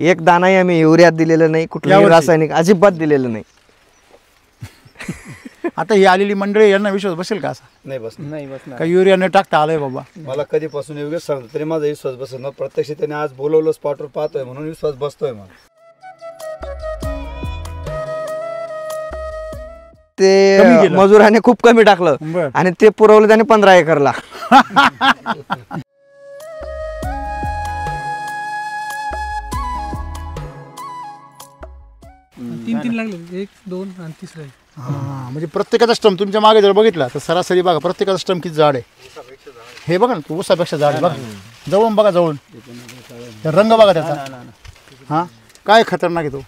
एक दाणाही आम्ही युरियात दिलेलं नाही, कुठल्याही रासायनिक अजिबात दिलेलं नाही. आता ही आलेली मंडळी यांना विश्वास बसेल का असा? नाही बसणार. का युरिया न टाकता आलंय बाबा? मला कधीपासून योगेश सांगतो तरी माझा विश्वास बसत ना. प्रत्यक्ष त्याने आज बोलवलं, स्पॉटवर पाहतोय म्हणून विश्वास बसतोय मला. ते मजुराने खूप कमी टाकलं आणि ते पुरवलं त्याने 15 एकरला. तीन लागले, 1 2 आणि तिसरा. म्हणजे प्रत्येकाचा स्टंप तुमच्या मागे जर बघितला तर सरासरी बघा प्रत्येकाचा स्टंप किती जाड आहे. हे बघा ना, तू ऊसापेक्षा जाड आहे बघा. जवळून बघा, जवळून रंग बघा त्याचा. हा काय खतरनाक आहे तो.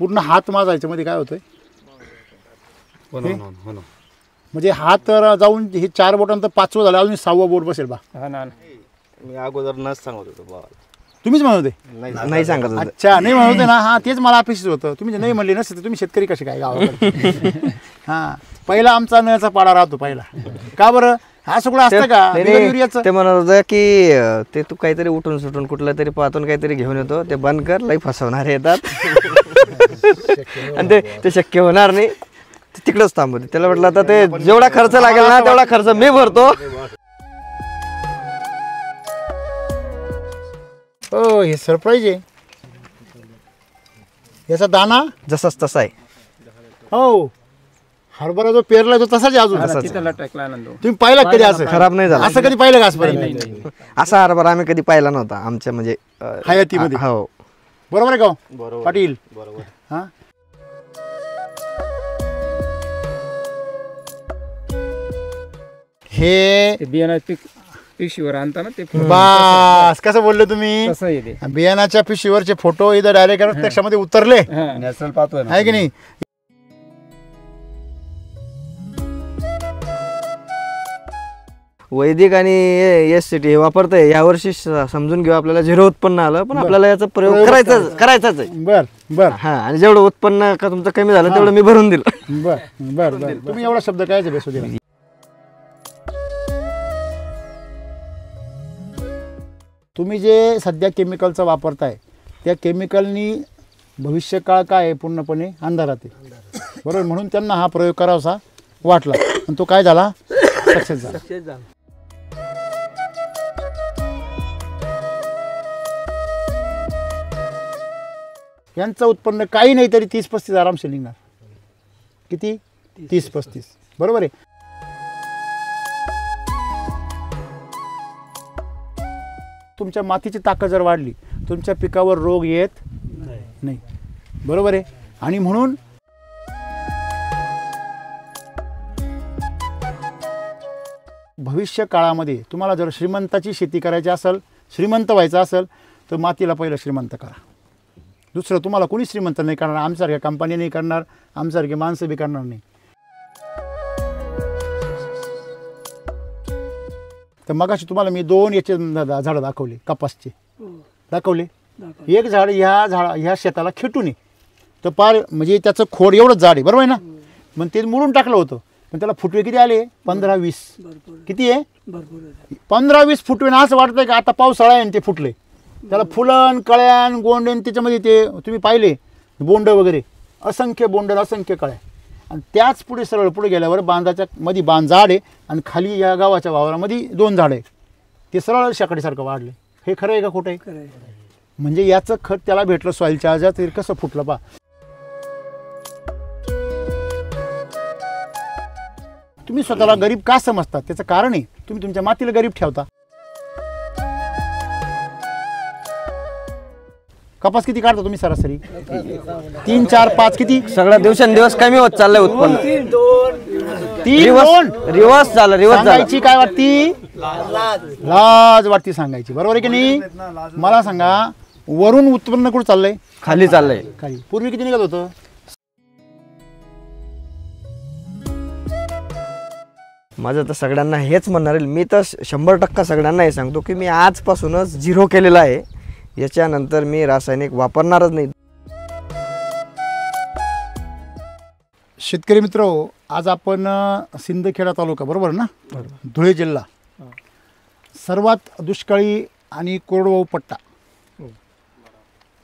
पूर्ण हात माझा याच्यामध्ये काय होतोय म्हणजे हात तर जाऊन हे 4 बोटांतर 5वं झालं, अजून 6वं बोट बसेल बा. मी अगोदर नच सांगत होतो बाबा. तुम्हीच म्हणत होते? नाही सांगत होते. अच्छा, नाही म्हणत होते ना. हा तेच मला अपेक्षित होतं. तुम्ही नाही म्हणले नसते तुम्ही शेतकरी कसे काय गावाकडे. हा पहिला आमचा नळाचा पाडा राहतो पहिला. का बरं? हा सगळं असतं का युरियाचं? ते म्हणत होतं की ते तू काहीतरी उठून सुटून कुठलं तरी पाहतून काहीतरी घेऊन येतो, ते बंद कर, लई फसवणारे येतात. आणि ते शक्य होणार नाही, तिकडेच थांबवते. त्याला म्हटलं आता ते जेवढा खर्च लागेल ना तेवढा खर्च मी भरतो. हो, हे सरप्राईज आहे. याचा दाना जसाच तसा आहे. हो, हरभरा जो पेरला तो तसाच आहे अजून. तुम्ही पाहिला कधी असं? खराब नाही झाला असं कधी पाहिलं का आजपर्यंत? असा हरभरा आम्ही कधी पाहिला नव्हता आमच्या म्हणजे हयातीमध्ये. हो, बरोबर आहे का पाटील? बरोबर. हा, हे बियाणा पिशवीवर आणता ना ते. बस कसं बोलले तुम्ही? बियाणाच्या पिशवीवरचे फोटो इथं डायरेक्ट प्रत्यक्षामध्ये उतरले. नॅचरल पाहतोय आहे की नाही? वैदिक आणि SCT हे वापरतंय. या वर्षी समजून घेऊ, आपल्याला 0 उत्पन्न आलं, पण आपल्याला याचा प्रयोग करायचाच आहे. बर बर. हा, आणि जेवढं उत्पन्न का तुमचं कमी झालं तेवढं मी भरून दिलं. बर बर बर. तुम्ही एवढा शब्द काय बेसू दिला? तुम्ही जे सध्या केमिकलचा वापरताय त्या केमिकलनी भविष्यकाळ काय आहे पूर्णपणे अंधारात आहे. बरोबर, म्हणून त्यांना हा प्रयोग करावासा वाटला आणि तो काय झाला? सक्सेस झाला. यांचं उत्पन्न काही नाही तरी 30-35 आरामशीर निघणार. किती? 30-35. बरोबर आहे. तुमच्या मातीची ताकद जर वाढली तुमच्या पिकावर रोग येत नाही. बरोबर आहे. आणि म्हणून भविष्य काळामध्ये तुम्हाला जर श्रीमंताची शेती करायची असेल, श्रीमंत व्हायचं असेल तर मातीला पहिलं श्रीमंत करा. दुसरं तुम्हाला कोणी श्रीमंत नाही करणार. आमच्यासारख्या कंपनी नाही करणार, आमच्यासारखे माणसं बी करणार नाही. तर मगाशी तुम्हाला मी 2 याचे झाडं दाखवले, कपासचे दाखवले. एक झाड ह्या शेताला खेटून आहे तर पार म्हणजे त्याचं खोड एवढंच झाड आहे. बरोबर आहे ना? मग ते मुळून टाकलं होतं, पण त्याला फुटवे किती आले? 15-20. किती आहे? 15-20 फुटवे. असं वाटतंय का आता पावसाळा आहे आणि ते फुटले. त्याला फुलन कळ्यान गोंडन त्याच्यामध्ये ते तुम्ही पाहिले बोंड वगैरे, असंख्य बोंड असंख्य कळ्या. आणि त्याच पुढे सरळ पुढे गेल्यावर बांधाच्या मध्ये बांध झाड आहे आणि खाली या गावाच्या वावरामध्ये 2 झाड आहे. ते सरळ शेकडीसारखं वाढले. हे खरं आहे का खोटं आहे? म्हणजे याचं खत त्याला भेटलं सॉईल चार्जर, तरी कसं फुटलं पा. तुम्ही स्वतःला गरीब का समजतात त्याचं कारण आहे तुम्ही तुमच्या मातीला गरीब ठेवता. कपास किती काढता तुम्ही सरासरी? 3, 4, 5 किती? सगळं दिवसेंदिवस कमी होत चाललंय उत्पन्न. 3-2 रिवर्स झालं. सांगायची काय वाटती? लाज वाटती सांगायची. बरोबर आहे की नाही? मला सांगा, वरून उत्पन्न कुठं चाललंय? खाली चाललंय. खाली. पूर्वी किती निघत होतं? माझं तर सगळ्यांना हेच म्हणणार आहे. मी तर 100% सगळ्यांना हे सांगतो की मी आजपासूनच 0 केलेला आहे. याच्यानंतर मी रासायनिक वापरणारच नाही. शेतकरी मित्र, आज आपण सिंदखेडा तालुका, बरोबर ना, धुळे जिल्हा, सर्वात दुष्काळी आणि कोरडवाहू पट्टा,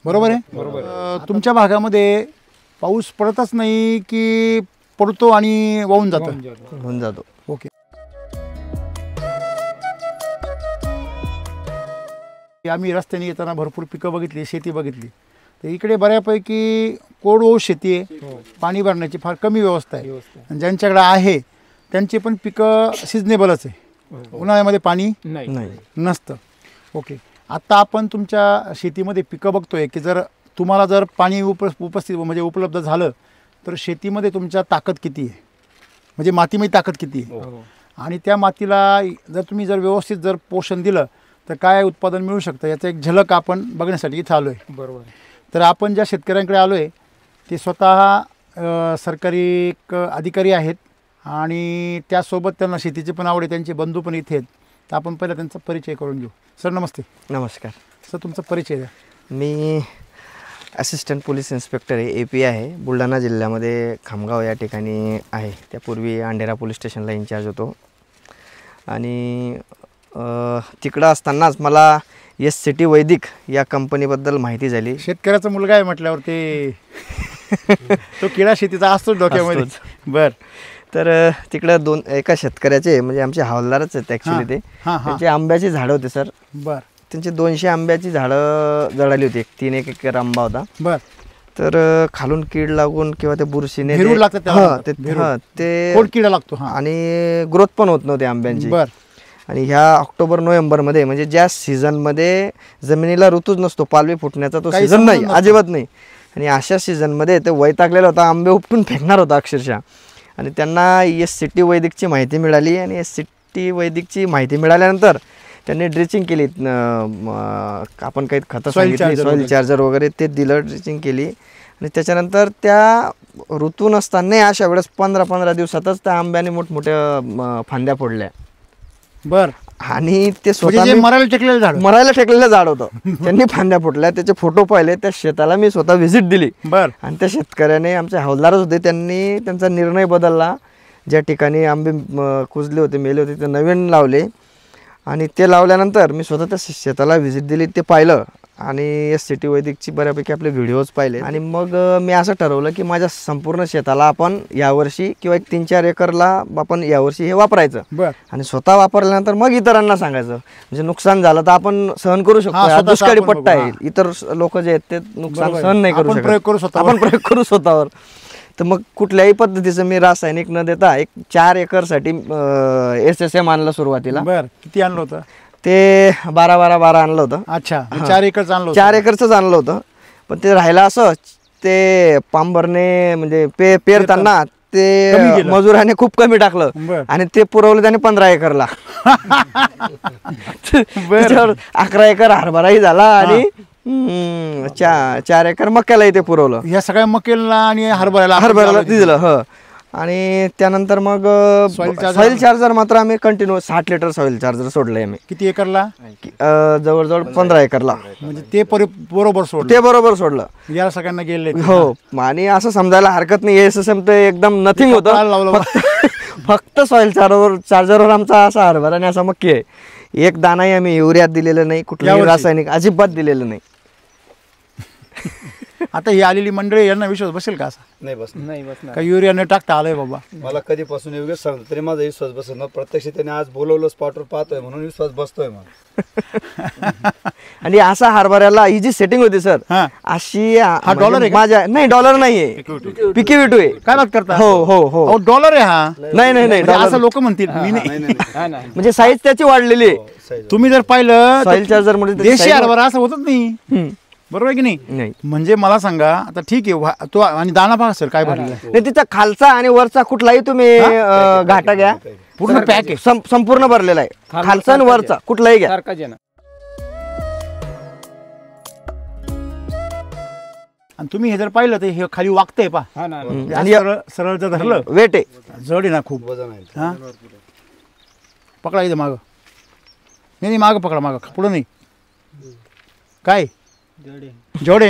बरोबर आहे. तुमच्या भागामध्ये पाऊस पडतच नाही की पडतो आणि वाहून जातो? होऊन जातो. ओके. आम्ही रस्त्याने येताना भरपूर पिकं बघितली, शेती बघितली, तर इकडे बऱ्यापैकी कोरडवाहू शेती आहे, पाणी भरण्याची फार कमी व्यवस्था आहे. आणि ज्यांच्याकडे आहे त्यांची पण पिकं सिजनेबलच आहे, उन्हाळ्यामध्ये पाणी नाही. नसतं. ओके. आत्ता आपण तुमच्या शेतीमध्ये पिकं बघतोय की जर तुम्हाला जर पाणी उपस्थित म्हणजे उपलब्ध झालं तर शेतीमध्ये तुमच्या ताकद किती आहे, म्हणजे मातीमध्ये ताकद किती आहे, आणि त्या मातीला जर तुम्ही जर व्यवस्थित जर पोषण दिलं तर काय उत्पादन मिळू शकतं याचं एक झलक आपण बघण्यासाठी इथं आलो आहे. बरोबर. तर आपण ज्या शेतकऱ्यांकडे आलो आहे ते स्वतः सरकारी एक अधिकारी आहेत आणि त्यासोबत त्यांना शेतीची पण आवड आहे, त्यांचे बंधू पण इथे आहेत. तर आपण पहिला त्यांचा परिचय करून घेऊ. सर नमस्ते. नमस्कार. सर तुमचा परिचय द्या. मी असिस्टंट पोलीस इन्स्पेक्टर आहे, AP आहे, बुलढाणा जिल्ह्यामध्ये खामगाव या ठिकाणी आहे. त्यापूर्वी अंधेरा पोलीस स्टेशनला इन्चार्ज होतो आणि तिकडं असतानाच मला SCT वैदिक या कंपनीबद्दल माहिती झाली. शेतकऱ्याचा मुलगा आहे म्हटल्यावर ते तो किडा शेतीचा असतो डोक्यामध्ये. बर. तर तिकडं एका शेतकऱ्याचे म्हणजे आमचे हवालदारच आहेत ॲक्च्युली ते. त्यांची आंब्याची झाडं होते सर. बर. त्यांची 200 आंब्याची झाडं जळाली होती. 3 एकर आंबा होता. बर. तर खालून कीड लागून किंवा ते बुरशीने भेरूड लागतं त्याला. ते कोण किडा लागतो. आणि ग्रोथ पण होत नव्हती आंब्यांची. बर. आणि ह्या ऑक्टोबर-नोव्हेंबरमध्ये म्हणजे ज्या सीझनमध्ये जमिनीला ऋतूच नसतो, पालवी फुटण्याचा तो सीझन नाही, अजिबात नाही. आणि अशा सीझनमध्ये ते वैतागलेला होता, आंबे उपटून फेकणार होता अक्षरशः. आणि त्यांना SCT वैदिकची माहिती मिळाली आणि SCT वैदिकची माहिती मिळाल्यानंतर त्यांनी ड्रिचिंग केली. आपण काही खतं सांगितली, सॉईल चार्जर वगैरे ते दिलं, ड्रिचिंग केली. आणि त्याच्यानंतर त्या ऋतू नसताना अशा वेळेस 15-15 दिवसातच त्या आंब्याने मोठमोठ्या फांद्या फोडल्या. बर. आणि ते स्वतः मरायला टेकलेलं झाड होतं. त्यांनी फांद्या फुटल्या, त्याचे फोटो पाहिले. त्या शेताला मी स्वतः व्हिजिट दिली. बर. आणि त्या शेतकऱ्याने, आमचे हवालदारच होते, त्यांनी त्यांचा निर्णय बदलला. ज्या ठिकाणी आंबे कुजले होते, मेले होते, ते नवीन लावले. आणि ते लावल्यानंतर मी स्वतः त्या शेताला व्हिजिट दिली, ते पाहिलं आणि SCT वैदिकची बऱ्यापैकी आपले व्हिडिओज पाहिले. आणि मग मी असं ठरवलं की माझ्या संपूर्ण शेताला आपण यावर्षी किंवा एक 3-4 एकरला आपण यावर्षी हे वापरायचं. बर. आणि स्वतः वापरल्यानंतर मग इतरांना सांगायचं. म्हणजे नुकसान झालं तर आपण सहन करू शकतो, दुष्काळी पट्टा आहे, इतर लोक जे आहेत ते नुकसान सहन नाही करू शकत, आपण प्रयोग करू स्वतःवर. तर मग कुठल्याही पद्धतीचं मी रासायनिक न देता एक 4 एकरसाठी SSM आणलं सुरुवातीला. बर. किती आणलं होतं ते? 12 आणलं होतं. अच्छा. 4 एकरच आणलं? 4 एकरच आणलं होतं. पण ते राहिलं असं, ते पांबरने म्हणजे पेरताना ते मजुराने खूप कमी टाकलं आणि ते पुरवलं त्याने 15 एकरला. 11 एकर हरभराही झाला आणि 4 एकर मक्याला इथे पुरवलं. ह्या सगळ्या मक्याला आणि हरभऱ्याला दिलं. हो. आणि त्यानंतर मग सॉईल चार्जर मात्र आम्ही कंटिन्यू 60 लिटर सॉईल चार्जर सोडलंय आम्ही. किती एकरला? जवळजवळ 15 एकरला. म्हणजे ते बरोबर सोडलं. याला सगळ्यांना गेले. हो. आणि असं समजायला हरकत नाही, SSM ते एकदम नथिंग होतं. फक्त सॉईल चार्जरवर आमचा असा हरभरा आणि असा मक्की आहे. एक दानाही आम्ही युरियात दिलेलं नाही, कुठल्याही रासायनिक अजिबात दिलेलं नाही. आता ही आलेली मंडळी यांना विश्वास बसेल का? असा नाही बसणार. का युरिया न टाकता आलंय बाबा? मला कधीपासून योग्य सांगतो तरी माझा विश्वास बसत ना. प्रत्यक्ष त्याने आज बोलवलं, स्पॉटवर पाहतोय म्हणून विश्वास बसतोय मला. आणि असा हरभऱ्याला ही जी सेटिंग होती सर, अशी डॉलर आहे माझ्या नाही, डॉलर नाहीये, PKV2 आहे. काय बात करता? हो हो हो. डॉलर आहे हा? नाही असं लोक म्हणतील. म्हणजे साईज त्याची वाढलेली आहे. तुम्ही जर पाहिलं सॉईल चार्जर मध्ये देशी हरभरा असं होतच नाही, बरोबर आहे की नाही? म्हणजे मला सांगा, आता ठीक आहे तो आणि दाना पहा सर काय भरलेला नाही, तिचा खालचा आणि वरचा कुठलाही तुम्ही घाटा घ्या, पूर्ण पॅक आहे, संपूर्ण भरलेला आहे. खालचा आणि वरचा कुठलाही घ्या. आणि तुम्ही हे जर पाहिलं तर हे खाली वागतंय पा, आणि सरळ जर धरलं वेट आहे, जड आहे ना खूप. वजन आहे. पकडा इथं मागं, नाही मागं पकडा, मागं पुढं नाही. काय जोडे.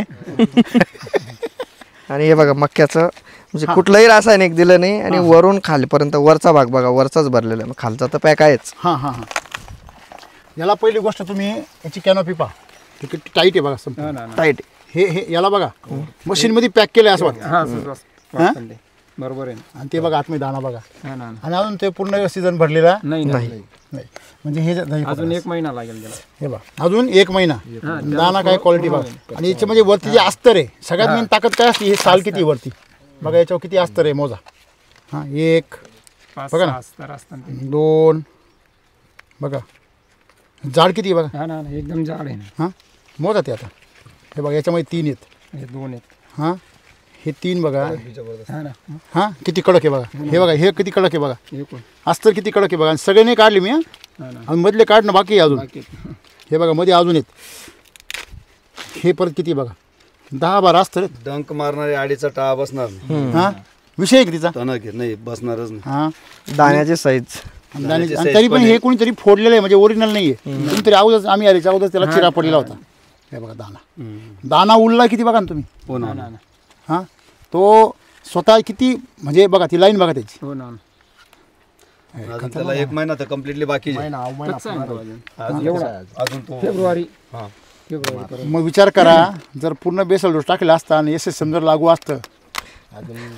आणि हे बघा मक्याचं म्हणजे कुठलंही रासायनिक दिलं नाही आणि वरून खालीपर्यंत वरचा भाग बघा, वरचाच भरलेला आहे, खालचा तर पॅक आहेच. याला पहिली गोष्ट तुम्ही याची कॅनोपी पहा ती किती टाईट आहे बघा संपूर्ण. हा ना, ना. टाईट हे याला बघा मशीनमध्ये पॅक केलं असं वाटतं हा असं वाटतं ते. बरोबर आहे ना. आणि ते बघा आतमध्ये दाणा बघा हा ना, ना. आणि अजून ते पूर्ण सीझन भरलेला नाही नाही नाही म्हणजे हे नाही अजून 1 महिना लागेल त्याला. हे बघा अजून 1 महिना दाना काय क्वालिटी बघा आणि याच्यामध्ये वरती जे अस्तर आहे सगळ्यात मेन ताकद काय असते हे साल किती वरती बघा याच्यावर किती अस्तर आहे मोजा हां 1 बघा ना. 5-6 अस्तर असतात ते. 2 बघा जाड किती आहे बघा हा ना, ना. एकदम जाड आहे ना. हां मोजा ते आता हे बघा याच्यामध्ये 3 आहेत हे 2 आहेत. हां हे 3 बघा हा ना. हां किती कडक आहे बघा हे बघा हे किती कडक आहे बघा हे कोण? अस्तर किती कडक आहे बघा आणि सगळे नाही काढले मी हां हा ना. आणि मधले काढणं बाकी आहे अजून बाकी आहेत. हे बघा मध्ये अजून आहेत हे परत किती बघा 10-12 अस्तर आहेत डंक मारणारी आडीचा टाळा बसणार नाही. हां विषय आहे का तिचा टणक आहे नाही बसणारच नाही. हां दाण्याची साईज आणि तरी पण हे कोणीतरी फोडलेलं आहे म्हणजे ओरिजिनल नाही आहे कोणीतरी अगोदर आम्ही आल्याच्या अगोदर त्याला चिरा पडलेला होता हे बघा दाना उरला किती बघा ना तुम्ही हो ना, हा ना. ना, ना. हां तो स्वतः किती म्हणजे बघा ती लाईन बघा त्याची हो ना, ना. अजून त्याला 1 महिना तर कम्प्लिटली बाकी आहे. कच्चा आहे ना तो अजून. अजून एवढा. अजून तो फेब्रुवारी हा. पर्यंत. मग विचार करा जर पूर्ण बेसल डोस टाकला असता आणि SSM जर लागू असतं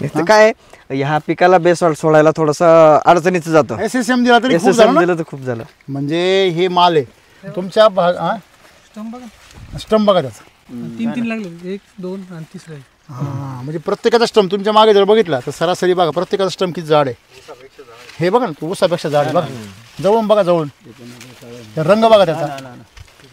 इथं काय ह्या पिकाला बेसॉल्ट सोडायला थोडंसं अडचणीचं जातं. SSM दिला तरी खूप झालं SSM ना दिलं तर खूप झालं. म्हणजे हे माल आहे तुमच्या स्टंप बघा. स्टंप बघा त्याचा 3 लागले. 1, 2 आणि तिसरा आहे. हां म्हणजे प्रत्येकाचा स्टंप तुमच्या मागे जर बघितला तर सरासरी बघा प्रत्येकाचा स्टंप किती जाड आहे हे बघा ना तो ऊसापेक्षा जाड आहे बघा जवळून बघा जवळून ते रंग बघा त्याचा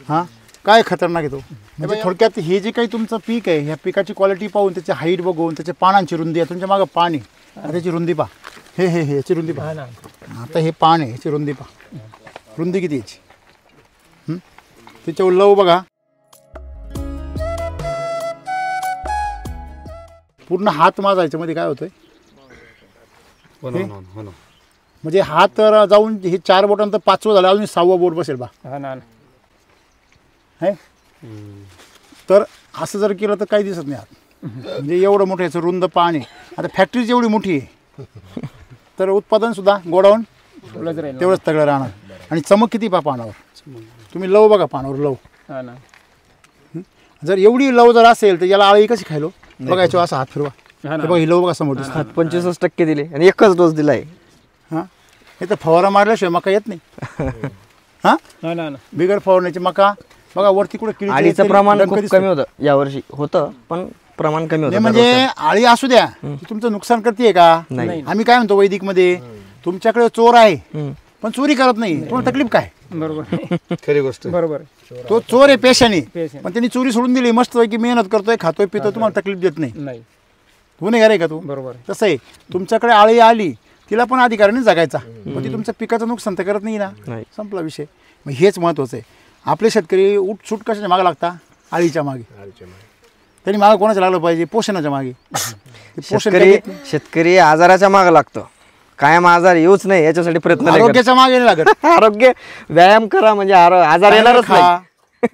हां काय खतरनाक आहे तो म्हणजे थोडक्यात हे जे काही तुमचं पीक आहे ह्या पिकाची क्वालिटी पाहून त्याची हाईट बघून त्याच्या पानांची रुंदी आहे तुमच्या मागं पान आहे त्याची रुंदी पहा हे याची रुंदी पहा आता हे पान आहे याची रुंदी पहा रुंदी किती याची त्याच्यावर लव बघा पूर्ण हात माझा याच्यामध्ये काय होतोय हो ना, हो ना, हो ना. म्हणजे हात तर जाऊन हे 4 बोटांतर 5वं झालं अजून 6वं बोट बसेल बा हा ना, ना. है तर असं जर केलं तर काही दिसत नाही हात म्हणजे एवढं मोठं याचं रुंद पान आहे आता फॅक्टरी जेवढी मोठी आहे तर उत्पादन सुद्धा गोडाऊन तेवढंच राहील. तेवढंच तगडं राहणार आणि चमक किती पा पानावर तुम्ही लव बघा पानावर लव हा ना. जर एवढी लव जर असेल तर याला आळी कशी खायलो बघा याच्यावर असा हात फिरवा हा हे ना. बघा ही लव बघा समोर दिसते. हात 25% दिले आणि एकच डोस दिलाय. हां हे तर फवारा मारल्याशिवाय मका येत नाही हां हा ना, ना. बिगर फवारण्याची मका बघा वरती कुठे किडीचं आळीचं तरी प्रमाण डंक खूप दिसतं. कमी होतं यावर्षी होतं पण प्रमाण कमी नाही होतं म्हणजे आळी असू द्या ती तुमचं नुकसान करते का नाही. आम्ही काय म्हणतो वैदिक मध्ये तुमच्याकडे चोर आहे हम्म. पण चोरी करत नाही तुम्हाला तकलीफ काय बरोबर खरी गोष्ट आहे. बरोबर आहे. तो चोर आहे पेशाने पेशाने. पण त्यांनी चोरी सोडून दिली मस्त की मेहनत करतोय खातोय पितोय तुम्हाला तकलीफ देत नाही नाही. गुन्हेगार आहे का तू बरोबर आहे. तसं आहे तुमच्याकडे आळी आली तिला पण अधिकाराने जगायचा पण ती तुमच्या पिकाचं नुकसान तर करत नाही ना नाही. संपला विषय मग हेच महत्त्वाचं आहे आपले शेतकरी उठसूट कशाच्या मागे लागता आळीच्या मागे त्यांनी मागं कोणाच्या लागलं पाहिजे पोषणाच्या मागे ते पोषण काही देत नाही. शेतकरी आजाराच्या मागे लागतो. कायम आजार येऊच नाही याच्यासाठी प्रयत्न नाही करत. आरोग्याच्या मागे नाही लागत आरोग्य व्यायाम करा म्हणजे आजार येणारच नाही. खा.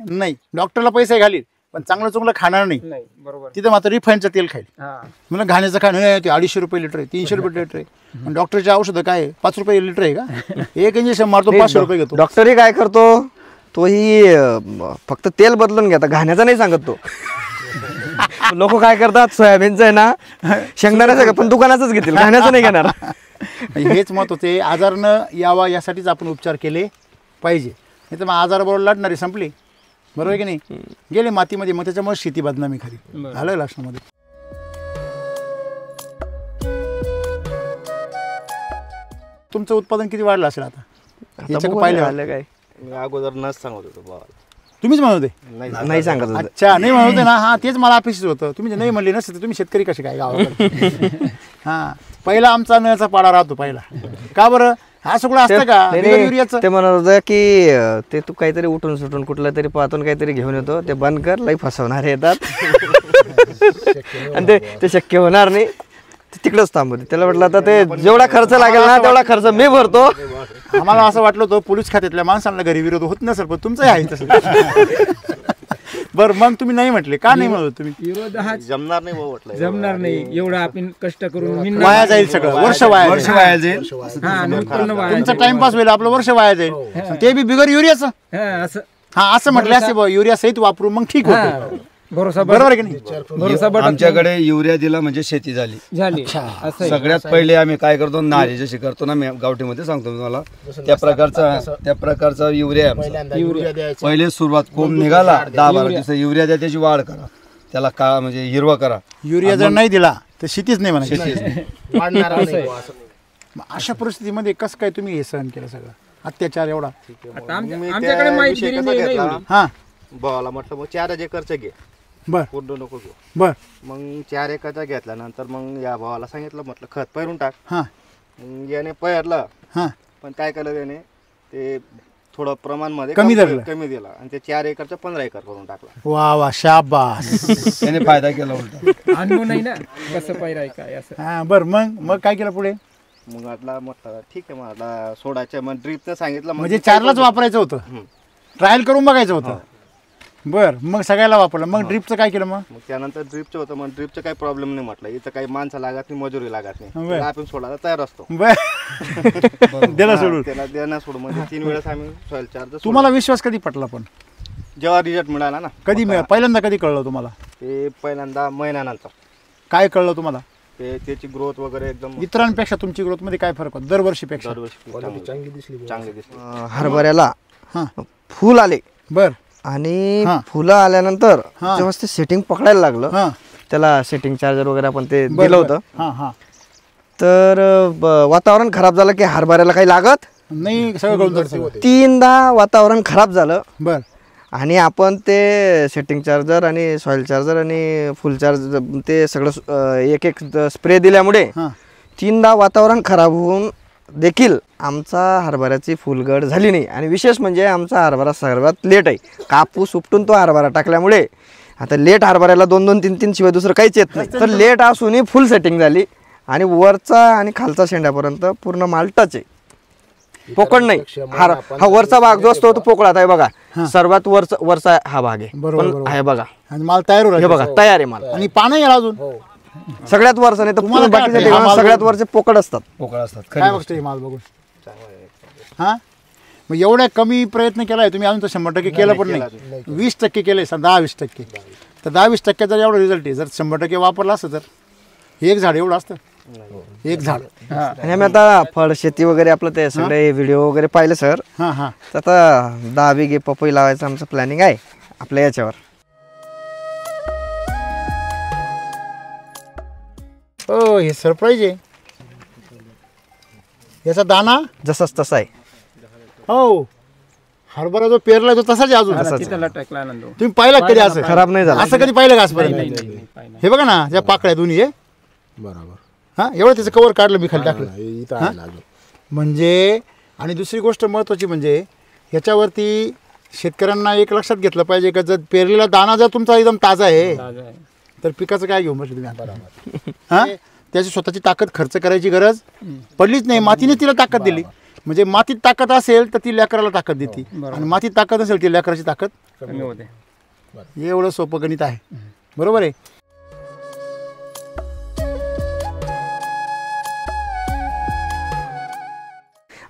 नाही डॉक्टरला पैसे घालील पण चांगलं चुंगलं खाणार नाही नाही. बरोबर. तिथं मात्र रिफाईनचं तेल खाईल हा. म्हणून घाण्याचं खाणं ते 250 रुपये लिटर आहे 300 रुपये लिटर आहे पण डॉक्टरचे औषधं काय आहे? 5 रुपये लिटर आहे का एक इंजेक्शन मारतो 500 रुपये घेतो डॉक्टरही काय करतो तोही फक्त तेल बदलून घेता घाण्याचं नाही सांगत तो. लोक काय करतात सोयाबीनचं आहे ना शेंगदाण्याचं पण दुकानाचंच घेतील घाण्याचं नाही घेणार. हेच महत्त्वाचं आहे आजार न यावा यासाठीच आपण उपचार केले पाहिजे नाही तर मग आजाराबरोबर लढणारी संपली बरोबर आहे की नाही गेले मातीमध्ये मग त्याच्यामुळे शेती बदनामी खरी झालं लक्षामध्ये. तुमचं उत्पादन किती वाढलं असेल आता याच्या पाहिलं आलं काय मी अगोदर नच सांगत होतो भावाला तुम्हीच म्हणत होते नाही सांगत होतं. अच्छा नाही म्हणत होते ना हां तेच मला अपेक्षित होतं तुम्ही जे नाही म्हणले नसते तर तुम्ही शेतकरी कसे काय गावाकडे हां पहिला आमचा नळाचा पाडा राहतो पहिला का बरं हा सगळं असतं का नाही, बिगर नाही, युरियाचं ते म्हणत होतं की ते तू काहीतरी उठून सुटून कुठलं तरी पाहतून काहीतरी घेऊन येतो ते बंद कर लई फसवणारे येतात आणि ते शक्य होणार नाही ते तिकडंच थांबवते. त्याला म्हटलं आता ते जेवढा खर्च लागेल ना तेवढा खर्च मी भरतो. आम्हाला असं वाटलं होतं पोलीस खात्यातल्या माणसांना घरी विरोध होत नसेल पण तुमचंही आहे तसं बरं मग तुम्ही नाही म्हटले का नाही म्हणत तुम्ही विरोध हा जमणार नाही भाऊ म्हटलं जमणार नाही एवढं आपण कष्ट करून वाया जाईल सगळं वर्ष वाया वर्ष जाईल. वाया जाईल. हा आणि उत्पन्न वाया तुमचा जाईल. टाइमपास होईल आपलं वर्ष वाया जाईल ते बी बिगर युरियाचं हा, असं हा असं म्हटलं असते बुवा, युरिया सहित वापरू मग ठीक हा, होतं भरोसा बरोबर आहे की नाही भरोसा बटत आमच्याकडे युरिया दिला म्हणजे शेती झाली. झाली असं आहे. सगळ्यात पहिले आम्ही काय करतो नारी जशी करतो ना मी गावठीमध्ये सांगतो तुम्हाला त्या प्रकारचा युरिया आहे आमचा. पहिले सुरुवात कोंब निघाला 10-12 दिवस युरिया द्या त्याची वाढ करा त्याला का म्हणजे हिरवा करा युरिया जर नाही दिला तर शेतीच नाही म्हणायची असं आहे. मग अशा परिस्थितीमध्ये कसं काय तुम्ही हे सहन केलं सगळं अत्याचार एवढा आता आमच्याकडे माहिती विषय दिली कसा नाही घेतला? एवढी. हा भावाला म्हटलं मग 4 एकरचं घे बर पूर्ण नको घेऊ. बर मग 4 एकरचा घेतल्यानंतर मग या भावाला सांगितलं म्हटलं खत पेरून टाक. हा मग याने पेरलं हा पण काय केलं त्याने ते थोडं प्रमाण मध्ये कमी धरलं. कमी दिला आणि ते 4 एकरचा 15 एकर करून टाकला. वा वा शाबास त्याने फायदा केला उलटा. अनुभव नाही ना कसं पाहिजे काय असं हा बर मग काय केलं पुढे मग म्हटलं ठीक आहे म्हटलं सोडायचं मग ड्रीपचं सांगितलं म्हणजे 4लाच वापरायचं होतं ट्रायल करून बघायचं होतं बर मग सगळ्याला वापरलं मग ड्रिपचं काय केलं मग मग त्यानंतर ड्रीपचं होतं मग ड्रीपचं काही प्रॉब्लेम नाही म्हटलं इथं काही माणसं लागत नाही मजुरी लागत नाही बरं. त्याला आपण सोडायला तयार असतो. बर दिला सोडून त्याला देणं सोडून म्हणजे 3 वेळेस आम्ही सॉइल चार्ज तुम्हाला विश्वास कधी पटला पण जेव्हा रिझल्ट मिळाला ना कधी पहिल्यांदा कधी कळलं तुम्हाला ते पहिल्यांदा महिन्यानंतर काय कळलं तुम्हाला ते त्याची ग्रोथ वगैरे एकदम इतरांपेक्षा तुमची ग्रोथ मध्ये काय फरक होता दरवर्षीपेक्षा दरवर्षी चांगली दिसली. हरभऱ्याला हा फुल आले बर आणि हा. फुलं आल्यानंतर हा. जेव्हा ते सेटिंग पकडायला लागलं हा त्याला सेटिंग चार्जर वगैरे आपण ते बर, दिलं बर. होतं हा हा तर वातावरण खराब झालं की हरभऱ्याला काही लागत नाही सगळं कळून जातं. 3दा वातावरण खराब झालं बर आणि आपण ते सेटिंग चार्जर आणि सॉइल चार्जर आणि फुल चार्जर ते सगळं एक स्प्रे दिल्यामुळे हा 3दा वातावरण खराब होऊन देखील आमचा हरभऱ्याची फुलगड झाली नाही. आणि विशेष म्हणजे आमचा हरभरा सर्वात लेट आहे. कापूस उपटून तो हरभरा टाकल्यामुळे आता लेट हरभऱ्याला 2-2, 3-3 शिवाय दुसरं काहीच येत नाही. तर लेट असूनही फुल सेटिंग झाली आणि वरचा आणि खालचा शेंड्यापर्यंत पूर्ण माल टच आहे. पोकळ नाही. हा वरचा भाग जो असतो तो पोकळात आहे बघा. सर्वात वरचा हा भाग आहे. बरोबर, पण बरोबर. आहे बघा आणि माल तयार हे होईल बघा तयार आहे माल. आणि पानं याला अजून सगळ्यात वरचा नाही तर तुम्हाला पूर्ण काय बाकीच्या वाटतं? हा ठिकाणी माल सगळ्यात बघून- वरचे पोकळ असतात. पोकळ असतात काय खरी बघतोय माल बघून हा मग एवढ्या कमी प्रयत्न केलाय तुम्ही अजून तर 100% केलं पण नाही 20% केलंय 10-20% तर 10-20% जर एवढा रिझल्ट आहे जर 100% वापरला असतं तर एक झाड एवढं असतं एक झाड आणि आम्ही आता फळ शेती वगैरे आपलं ते सगळे व्हिडिओ वगैरे पाहिले सर. हा हा तर आता 10 बिघे पपई लावायचं आमचं प्लॅनिंग आहे आपल्या याच्यावर. हो हे सरप्राईज आहे याचा दाना जसाच तसा आहे. हो हरभरा जो पेरला तो तसाच आहे अजून तिथं लटकला आनंद तुम्ही पाहिला कधी असं खराब नाही झाला. असं कधी पाहिलं का आजपर्यंत हे बघा ना ज्या पाकळ्या दोन्ही आहे बरोबर हा एवढं त्याचं कवर काढलं मी खाली टाकलं इथं आहे ना अजून. म्हणजे आणि दुसरी गोष्ट महत्त्वाची म्हणजे ह्याच्यावरती शेतकऱ्यांना एक लक्षात घेतलं पाहिजे का जर पेरलेला दाना जर तुमचा एकदम ताजा आहे तर पिकाचं काय घेऊन बसले तुम्ही आता? हा त्याची स्वतःची ताकद खर्च करायची गरज पडलीच नाही. मातीने तिला ताकद दिली म्हणजे मातीत ताकद असेल तर ती लेकराला ताकद देते आणि मातीत ताकद असेल ती लेकराची ताकद कमी होते. एवढं सोपं गणित आहे बरोबर आहे.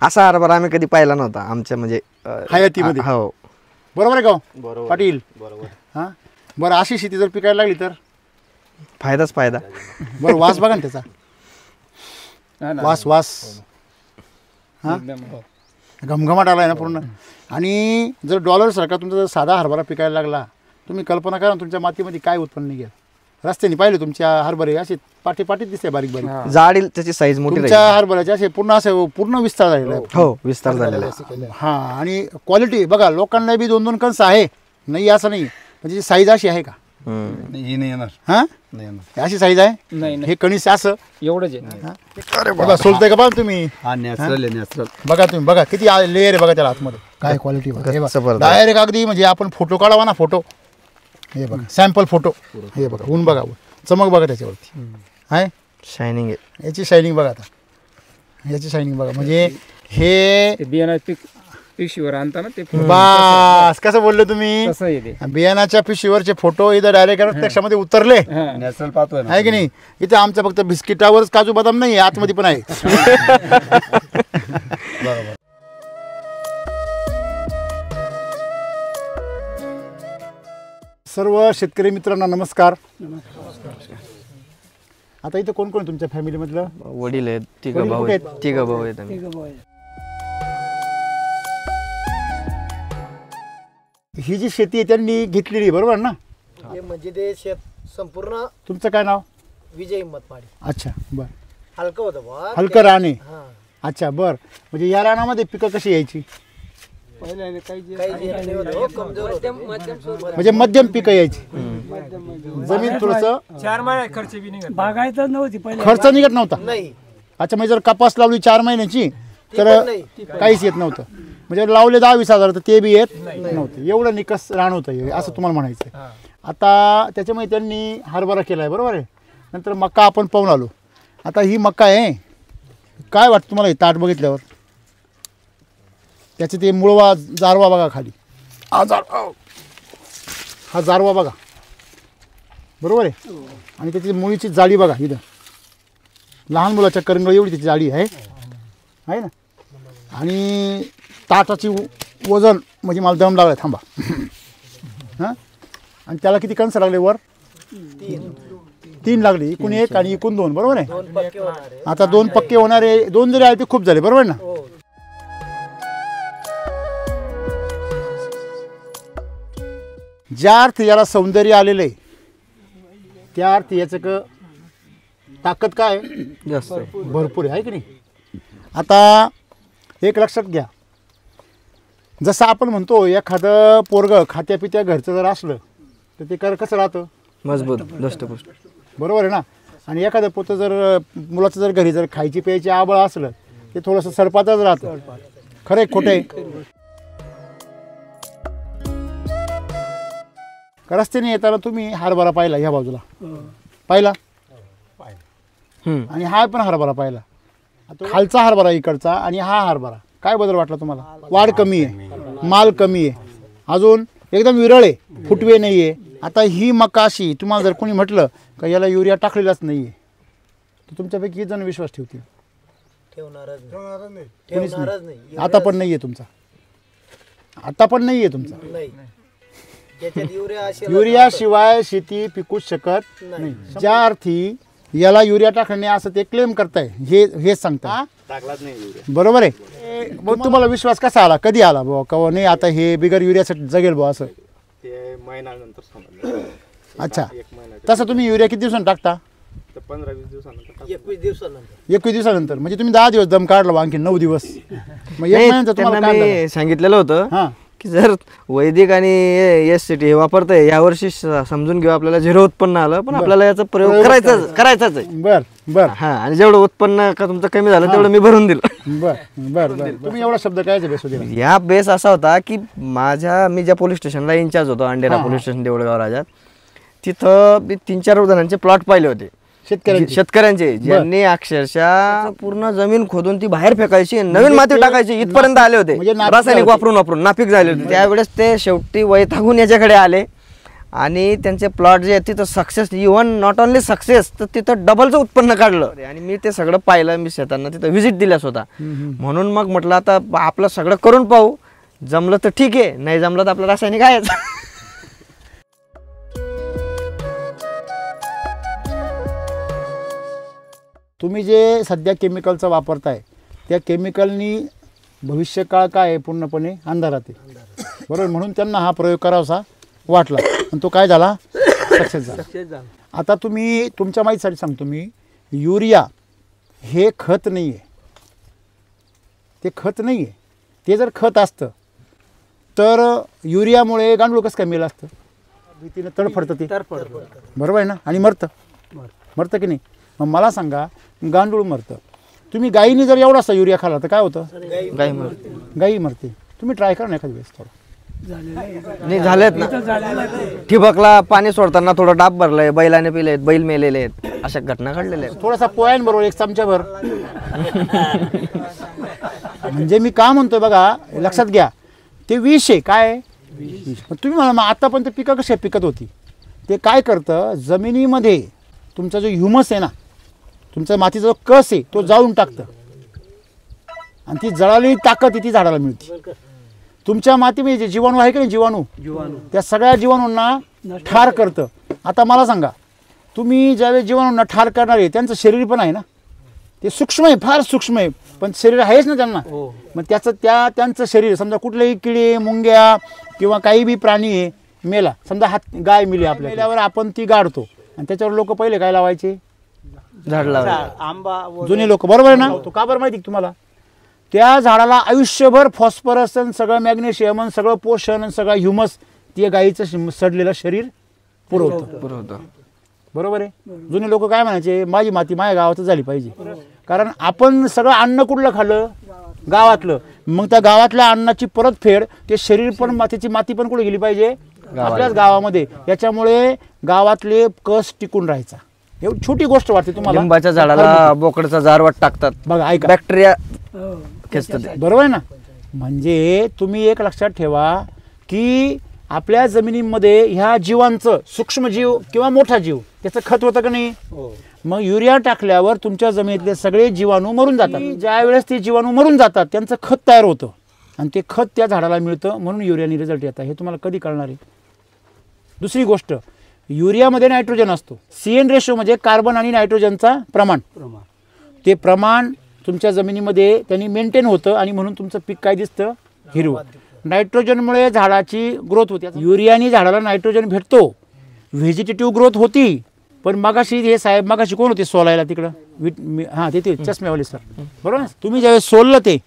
असा हरभरा आम्ही कधी पाहिला नव्हता आमच्या म्हणजे हयातीमध्ये. हो बरोबर आहे का हो? बरोबर पाटील बरोबर. हा बरं अशी शेती जर पिकायला लागली तर फायदाच फायदा. बरं वास बघा ना त्याचा हा ना. वास वास हा एकदम हो. घमघमाट आला आहे ना पूर्ण. आणि जर डॉलरसारखा तुमचा जर साधा हरभरा पिकायला लागला तुम्ही कल्पना करा ना तुमच्या मातीमध्ये काय उत्पन्न निघेल. रस्त्याने पाहिले तुमच्या हरभरे असे पाटी पाटीत दिसते बारीक बारीक जाड येईल त्याची साईज मोठी तुमच्या राहील. हरभऱ्याचे असे पूर्ण विस्तार झालेला आहे. हो विस्तार झालेला आहे. हा आणि क्वालिटी बघा लोकांना बी 2-2 कणस आहे नाही असं नाही म्हणजे साईज अशी आहे का हम्म. नाही, ही नाही येणार हा नाही येणार. अशी साईज आहे नाही नाही हे कणीस असं एवढंच आहे. बघा सोलतंय का बघा तुम्ही हा नॅचरल आहे नॅचरल. बघा तुम्ही बघा किती लेअर आहे बघा त्याला आतमध्ये काय क्वालिटी बघा जबरदस्त. डायरेक्ट अगदी म्हणजे आपण फोटो काढावा ना फोटो हे बघा सॅम्पल फोटो हे बघा ऊन बघा ऊन चमक बघा त्याच्यावरती आहे शायनिंग आहे. याची शायनिंग बघा आता याची शायनिंग बघा म्हणजे हे ते बियाणं पीक पिशवीवर आणता ना ते बास कसं बोलले तुम्ही तसं येते. बियाणाच्या पिशवीवरचे फोटो इथं डायरेक्ट प्रत्यक्षामध्ये उतरले नॅचरल पाहतोय ना आहे की नाही. इथं आमचं फक्त बिस्किटावरच काजू बदाम नाही आतमध्ये पण आहे. बरोबर. सर्व शेतकरी मित्रांना नमस्कार. आता इथं कोण कोण तुमच्या फॅमिलीमधलं? वडील आहेत, तिघ वडील भाऊ कुठे आहेत, आहेत? तिघ भाऊ आहेत आम्ही. ही जी शेती आहे त्यांनी घेतलेली आहे, बरोबर ना? म्हणजे ते शेत संपूर्ण तुमचं काय नाव? विजय हिंमत पाडी अच्छा बर. हलकं होतं बुवा. हलकं राणे. हा. अच्छा बर. म्हणजे या रानामध्ये पिकं कशी यायची? काही नाही होतं हो, कमजोर होतं. म्हणजे मध्यम पिकं यायची. जमीन थोडस 4 महिने खर्च बी निघत. बागायतच नव्हती पहिले. खर्च निघत नव्हता. नाही अच्छा म्हणजे जर कपास लावली 4 महिन्याची तर पण नाही. काहीच येत नव्हतं. म्हणजे लावले 10-20 हजार तर ते बी येत नव्हतं. एवढं निकस रान होतं हे, असं तुम्हाला म्हणायचं. आता त्याच्यामुळे त्यांनी हरभरा केलाय, बरोबर आहे. नंतर मका आपण पाहून आलो. आता ही मका आहे, काय वाटतं तुम्हाला हे ताट बघितल्यावर? त्याचे ते मुळवा जारवा बघा खाली, हा जारवा बघा, बरोबर आहे. आणि त्याची मुळीची जाळी बघा, इथं लहान मुलाच्या करंगळ एवढी त्याची जाळी आहे ना. आणि ताटाची वजन म्हणजे मला दम लागला, थांबा. हां. आणि त्याला किती कणसं लागले वर? 3 लागले. एकूण 1 आणि एकूण 2, बरोबर आहे. आता 2 पक्के होणारे, 2 जरी आले ते खूप झाले, बरोबर ना. ज्या अर्थी याला सौंदर्य आलेलं आहे त्या अर्थी याचं ताकद काय आहे? जास्त आहे. भरपूर आहे की नाही. आता एक लक्षात घ्या, जसं आपण म्हणतो एखादं पोरगं खात्यापित्या घरचं जर असलं तर ते कसं राहतं? मजबूत, दष्टपुष्ट. बरोबर आहे ना. आणि एखादं पोतं जर मुलाचं जर घरी जर खायची प्यायची आबळ असलं ते थोडंसं सरपातच राहतं. खरं आहे खोटं आहे? रस्त्याने येताना तुम्ही हरभरा पाहिला ह्या बाजूला, पाहिला, आणि हा पण हरभरा पाहिला. खालचा हरभरा इकडचा आणि हा हरभरा, काय बदल वाटला तुम्हाला? वाढ कमी आहे, माल कमी आहे, अजून एकदम विरळ आहे, फुटवे नाही आहे. आता ही मका अशी तुम्हाला जर कोणी म्हटलं का याला युरिया टाकलेलाच नाही आहे तर तुमच्यापैकी किती जण विश्वास ठेवतील? ठेवणारच नाही. कोणीच ठेवणारच नाही. नाही. आता पण नाही आहे तुमचा, आता पण नाही आहे तुमचा. नाही. त्याच्यात युरिया असेल युरिया शिवाय शेती पिकूच शकत नाही. ज्या अर्थी याला युरिया टाकणे असं ते क्लेम करताय, हेच सांगता, टाकलाच नाही युरिया. बरोबर आहे. मग तुम्हाला विश्वास कसा आला, कधी आला बुवा का नाही आता हे बिगर युरियासाठी जगेल बुवा असं? ते महिन्यानंतर समजलं. अच्छा. 1 महिना तसं तुम्ही युरिया किती दिवसांनी टाकता? तर 15-20 दिवसानंतर टाकलं. 21 दिवसानंतर 21 दिवसानंतर. म्हणजे तुम्ही 10 दिवस दम काढला, आणखी 9 दिवस, मग 1 नाही, महिन्याचं तुम्हाला त्यांना काय मी सांगितलेलं होतं हां की जर वैदिक आणि SCT हे वापरतंय यावर्षी समजून घेऊ, आपल्याला 0 उत्पन्न आलं पण आपल्याला याचा प्रयोग करायचाच आहे. बर बर हा. आणि जेवढं उत्पन्न का तुमचं कमी झालं तेवढं मी भरून दिलं. बर बर बर. तुम्ही एवढा शब्द काय बेस दिला? या बेस असा होता की मी ज्या पोलीस स्टेशनला इन्चार्ज होतो, अंडेरा पोलीस स्टेशन देऊळगाव राजात, तिथं मी 3-4 जणांचे प्लॉट पाहिले होते शेतकऱ्यांचे, ज्यांनी अक्षरशः पूर्ण जमीन खोदून ती बाहेर फेकायची, नवीन माती टाकायची, इथपर्यंत आले होते. म्हणजे नापीक रासायनिक वापरून नापीक झाले होते. त्यावेळेस ते शेवटी वैतागून याच्याकडे आले आणि त्यांचे प्लॉट जे आहेत तिथं success, even not only success तर तिथं डबलचं उत्पन्न काढलं. आणि मी ते सगळं पाहिलं, मी शेतांना तिथं व्हिजिट दिल्यास होता. म्हणून मग म्हटलं आता आपलं सगळं करून पाहू, जमलं तर ठीक आहे, नाही जमलं तर आपलं रासायनिक आहेच. तुम्ही जे सध्या केमिकलचा वापरताय त्या केमिकलनी भविष्यकाळ काय आहे? पूर्णपणे अंधारात आहे, बरोबर. म्हणून त्यांना हा प्रयोग करावासा वाटला आणि तो काय झाला? सक्सेस झाला. आता तुम्ही तुमच्या माहितीसाठी सांगतो मी, युरिया हे खत नाही आहे, ते खत नाही आहे. ते जर खत असतं तर युरियामुळे गांडूळ कसं काय मेलं असतं? भीतीनं तडफडतं ते, बरोबर आहे ना. आणि मरतं की नाही? मग मला सांगा, गांडूळ मरतं. तुम्ही गाईने जर एवढासा युरिया खाला तर काय होतं? गाई मरते. तुम्ही ट्राय करा ना एखादी वेळेस थोडं. नाही झालेत ना, ठिबकला पाणी सोडताना थोडं डाब भरलंय, बैलाने पिलेत, बैल मेलेले आहेत, अशा घटना घडलेल्या आहेत. थोडासा पोयान बरोबर 1 चमचाभर म्हणजे मी का म्हणतोय बघा, लक्षात घ्या, ते विष आहे. काय विष? तुम्ही मला मग आतापर्यंत पिकं कशी पिकत होती, ते काय करतं, जमिनीमध्ये तुमचा जो ह्युमस आहे ना, तुमचा मातीचा जो कस आहे तो जाळून टाकतं आणि ती जळालेली ताकद ती झाडाला मिळते. तुमच्या मातीमध्ये जे जीवाणू आहे की नाही, जीवाणू त्या सगळ्या जीवाणूंना ठार करतं. आता मला सांगा, तुम्ही ज्यावेळेस जीवाणूंना ठार करणार आहे त्यांचं शरीर पण आहे ना, ते सूक्ष्म आहे, फार सूक्ष्म आहे, पण शरीर आहेच ना त्यांना. मग त्यांचं शरीर समजा कुठलेही किडे मुंग्या किंवा काही बी प्राणी आहे मेला, समजा गाय मिली आपल्या मेल्यावर आपण ती गाडतो आणि त्याच्यावर लोक पहिले काय लावायचे, झाड लावा. आंबा जुने लोक, बरोबर आहे ना. तो का बरं माहिती तुम्हाला, त्या झाडाला आयुष्यभर फॉस्फरस सगळं मॅग्नेशियम सगळं पोषण सगळं ह्युमस ते गाईचं सडलेलं शरीर पुरवतं. बरोबर आहे. जुने लोक काय म्हणायचे, माझी माती माझ्या गावातच झाली पाहिजे, कारण आपण सगळं अन्न कुठलं खाल्लं, गावातलं. मग त्या गावातल्या अन्नाची परतफेड ते शरीर पण मातीची माती पण कुठे गेली पाहिजे, आपल्याच गावामध्ये. याच्यामुळे गावातले कस टिकून राहायचा. एवढी छोटी गोष्ट वाटते तुम्हाला. लिंबाच्या झाडाला बोकडचा जारवाट टाकतात, बघा ऐका, बॅक्टेरिया खेचतात. बरोबर आहे ना. म्हणजे तुम्ही एक लक्षात ठेवा की आपल्या जमिनीमध्ये ह्या जीवांचं सूक्ष्मजीव किंवा मोठा जीव त्याचं खत होतं का नाही. मग युरिया टाकल्यावर तुमच्या जमिनीतले सगळे जीवाणू मरून जातात. ज्या वेळेस ते जीवाणू मरून जातात त्यांचं खत तयार होतं आणि ते खत त्या झाडाला मिळतं, म्हणून युरियाने रिझल्ट येतात. हे तुम्हाला कधी कळणार आहे. दुसरी गोष्ट, युरियामध्ये नायट्रोजन असतो. CN रेशो म्हणजे कार्बन आणि नायट्रोजनचा प्रमाण, ते प्रमाण तुमच्या जमिनीमध्ये त्यांनी मेंटेन होतं आणि म्हणून तुमचं पीक काय दिसतं, हिरवं. नायट्रोजनमुळे झाडाची ग्रोथ होते. युरियाने झाडाला नायट्रोजन भेटतो, व्हेजिटेटिव्ह ग्रोथ होती. पण मगाशी हे साहेब मगाशी कोण होते सोलायला तिकडं, हां ते चष्म्यावाले सर, बरोबर ना. तुम्ही ज्यावेळेस सोललं ते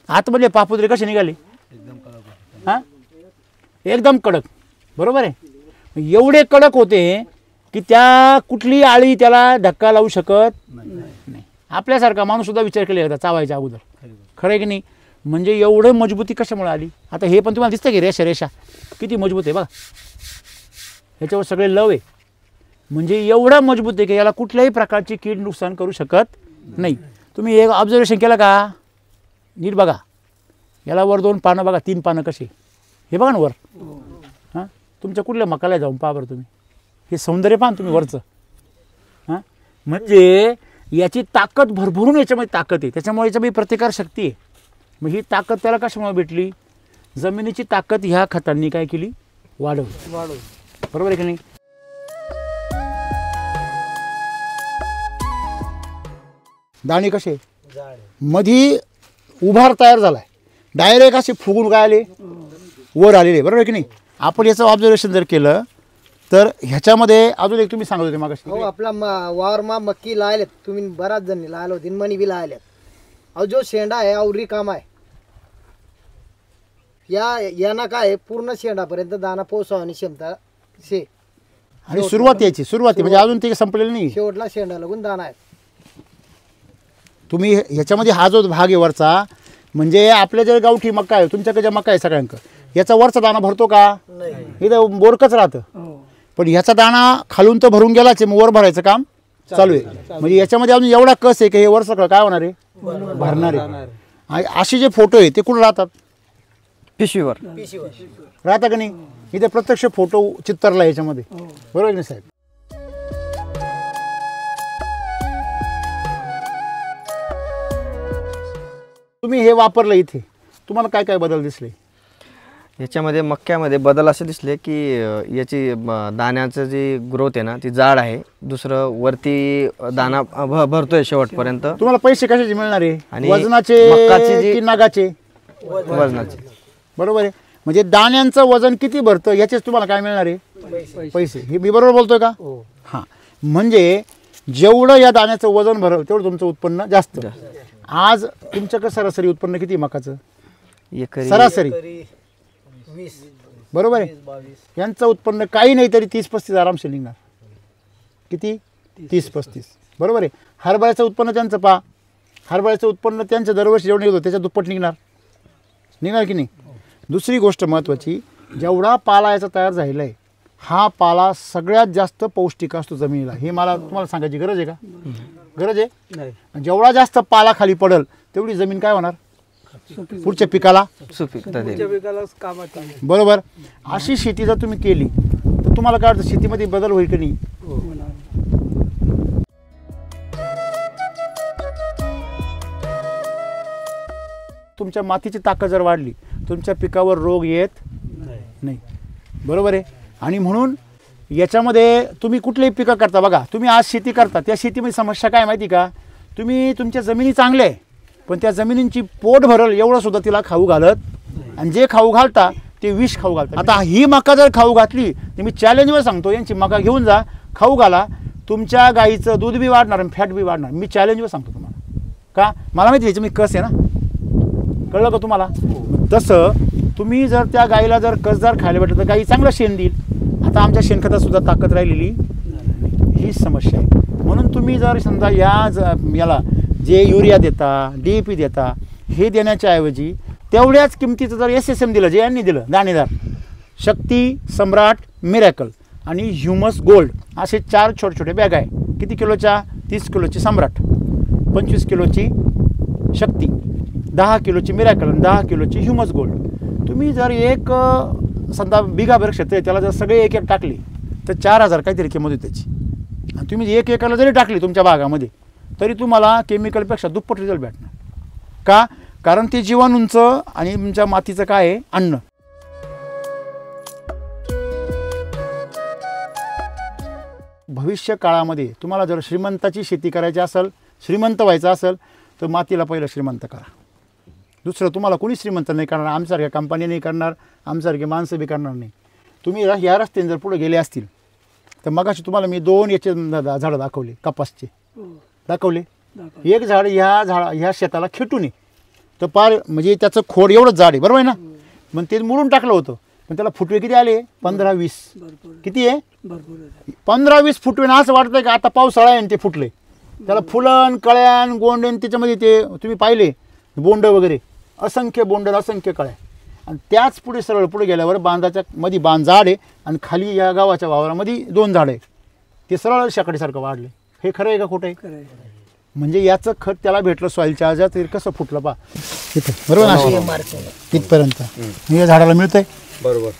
आतमधले पापुद्रे कसे निघाले, हां एकदम कडक, बरोबर आहे. एवढे कडक होते की त्या कुठली आळी त्याला धक्का लावू शकत नाही. आपल्यासारखा माणूस सुद्धा विचार केला एकदा चावायच्या अगोदर, खरं आहे की नाही. म्हणजे एवढं मजबूती कशामुळे आली. आता हे पण तुम्हाला दिसतं की रेषा किती मजबूत आहे बघा, ह्याच्यावर सगळे लव आहे. म्हणजे एवढा मजबूत आहे की याला कुठल्याही प्रकारची कीड नुकसान करू शकत नाही. तुम्ही एक ऑब्झर्वेशन केलं का, नीट बघा, याला वर 2 पानं बघा, 3 पानं कशी, हे बघा ना वर. हां तुमच्या कुठल्या मकाला जाऊन पहा बरं तुम्ही, हे सौंदर्य पहा तुम्ही वरचं. हां म्हणजे याची ताकद भरभरून याच्यामध्ये ताकद आहे, त्याच्यामुळे याच्यामध्ये प्रतिकार शक्ती आहे. मग ही ताकद त्याला कशामुळे भेटली, जमिनीची ताकद ह्या खतांनी काय केली, वाढवली. बरोबर आहे की नाही. दाणे कसे मधी उभार तयार झालाय, डायरेक्ट असे फुगून काय आले, वर आलेले, बरोबर आहे की नाही. आपण याचं ऑब्झर्वेशन जर केलं तर ह्याच्यामध्ये अजून एक तुम्ही सांगत होते मागाशी, हो आपला वावरमा मक्की लायलेत तुम्ही, बराच जणी लायला होती, मणी बी लायल्यात. अहो जो शेंडा आहे आवरी काम आहे, याना काय पूर्ण शेंडापर्यंत दाना पोहोचवण्याची क्षमता शे. आणि सुरुवात याची म्हणजे अजून ते संपलेलं नाही, शेवटला शेंडा लागून दाना आहे. तुम्ही ह्याच्यामध्ये हा जो भाग आहे वरचा, म्हणजे आपल्या जे गावठी मका आहे, तुमच्याकडे ज्या मका आहे सगळ्यांक, याचा वरचा दाना भरतो का, इथं बोरकच राहतं. पण ह्याचा दाना खालून तर भरून गेलाच, मग वर भरायचं काम चालू आहे. म्हणजे याच्यामध्ये अजून एवढा कस आहे की हे वर सगळं काय होणार आहे, भरणार आहे. असे जे फोटो आहे ते कुठं राहतात, पिशवीवर राहता का नाही. इथे प्रत्यक्ष फोटो चित्तरला याच्यामध्ये, बरोबर नाही साहेब. तुम्ही हे वापरलं इथे, तुम्हाला काय काय बदल दिसले. याच्यामध्ये मक्यामध्ये बदल असे दिसले की याची दाण्याचं जी ग्रोथ आहे ना ती जाड आहे. दुसरं वरती दाना भरतोय शेवटपर्यंत. तुम्हाला पैसे कशाचे मिळणार आहे, आणि वजनाचे मक्काची जी की नागाचे, वजनाचे, बरोबर आहे. म्हणजे दाण्यांचं वजन किती भरतं याचेच तुम्हाला काय मिळणार आहे, पैसे. हे मी बरोबर बोलतोय का. हां म्हणजे जेवढं या दाण्याचं वजन भरव तेवढं तुमचं उत्पन्न जास्त. आज तुमच्याकडे सरासरी उत्पन्न किती मकाचं, एकरी सरासरी 20, बरोबर आहे. यांचं उत्पन्न काही नाही तरी 30-35 आरामशीर निघणार. किती, 30-35, बरोबर आहे. हरभऱ्याचं उत्पन्न त्यांचं पहा, हरभऱ्याचं उत्पन्न त्यांचं दरवर्षी जेवढं निघतो त्याच्या दुप्पट निघणार की नाही. दुसरी गोष्ट महत्त्वाची, जेवढा पाला याचा तयार झालेला आहे हा पाला सगळ्यात जास्त पौष्टिक असतो जमिनीला. हे मला तुम्हाला सांगायची गरज आहे का, गरज आहे. जेवढा जास्त पाला खाली पडेल तेवढी जमीन काय होणार, पुढच्या पिकाला सुपीकता देईल. बरोबर. अशी शेती जर तुम्ही केली तर तुम्हाला काय वाटतं शेतीमध्ये बदल होईल की नाही? तुमच्या मातीची ताकद जर वाढली तुमच्या पिकावर रोग येत नाही. बरोबर आहे. आणि म्हणून याच्यामध्ये तुम्ही कुठलेही पिकं करता बघा, तुम्ही आज शेती करता त्या शेतीमध्ये समस्या काय माहिती का, तुम्ही तुमच्या जमिनी चांगल्या आहे पण त्या जमिनींची पोट भरल एवढं सुद्धा तिला खाऊ घालत, आणि जे खाऊ घालता ते विष खाऊ घालतात. आता ही मका जर खाऊ घातली तर मी चॅलेंजवर सांगतो, यांची मका घेऊन जा, खाऊ घाला, तुमच्या गाईचं दूध बी वाढणार आणि फॅट बी वाढणार. मी चॅलेंजवर सांगतो तुम्हाला. का मला माहिती याची मी कस आहे ना, कळलं का तुम्हाला? तसं तुम्ही जर त्या गाईला जर कसदार खायला भेटलं तर गाई चांगलं शेण देईल. आता आमच्या शेणखतात सुद्धा ताकद राहिलेली हीच समस्या आहे. म्हणून तुम्ही जर समजा याला जे युरिया देता, DAP देता, हे देण्याच्या ऐवजी तेवढ्याच किमतीचं जर SSM दिलं, जे यांनी दिलं, दाणेदार, शक्ती, सम्राट, मिरॅकल आणि ह्युमस गोल्ड, असे 4 छोटे छोटे बॅग आहे. किती किलोच्या? 30 किलोची सम्राट, 25 किलोची शक्ती, 10 किलोची मिरॅकल आणि 10 किलोची ह्युमस गोल्ड. तुम्ही जर एक समजा बिगाभर क्षेत्र आहे त्याला जर सगळे एक एक टाकले तर 4000 काहीतरी किंमत होती त्याची. आणि तुम्ही एक एकाला जरी टाकली तुमच्या बागामध्ये तरी तुम्हाला केमिकलपेक्षा दुप्पट रिझल्ट भेटणार. का? कारण ते जीवाणूंचं आणि तुमच्या मातीचं काय आहे? अन्न. भविष्य काळामध्ये तुम्हाला जर श्रीमंताची शेती करायची असेल, श्रीमंत व्हायचं असेल तर मातीला पहिलं श्रीमंत करा. दुसरं तुम्हाला कोणी श्रीमंत नाही करणार, आमच्यासारख्या कंपनी नाही करणार, आमच्यासारखे माणसं बी करणार नाही. तुम्ही या रस्त्याने जर पुढे गेले असतील तर मगाशी तुम्हाला मी 2 याचे झाडं दाखवले, कपासचे दाखवले. एक झाड ह्या शेताला खेटून आहे तर पार म्हणजे त्याचं खोड एवढंच झाड आहे, बरोबर आहे ना. मग ते मुरून टाकलं होतं पण त्याला फुटवे किती आले? 15-20. किती आहे? 15-20 फुटवे. ना असं वाटतंय का आता पावसाळा आहे आणि ते फुटले. त्याला फुलन, कळ्यान, गोंडन, त्याच्यामध्ये ते तुम्ही पाहिले बोंड वगैरे, असंख्य बोंड, असंख्य कळ्या. आणि त्याच पुढे सरळ पुढे गेल्यावर बांधाच्या मध्ये बांध झाड आहे आणि खाली या गावाच्या वावरामध्ये 2 झाडं आहे. ते सरळ शाकडीसारखं वाढले. हे खरं आहे का खोटं आहे? म्हणजे याचं खत त्याला भेटलं सॉईल चार्जर तरी कसं फुटलं पा इथे, बरोबर ना? इथपर्यंत या झाडाला मिळतंय. बरोबर.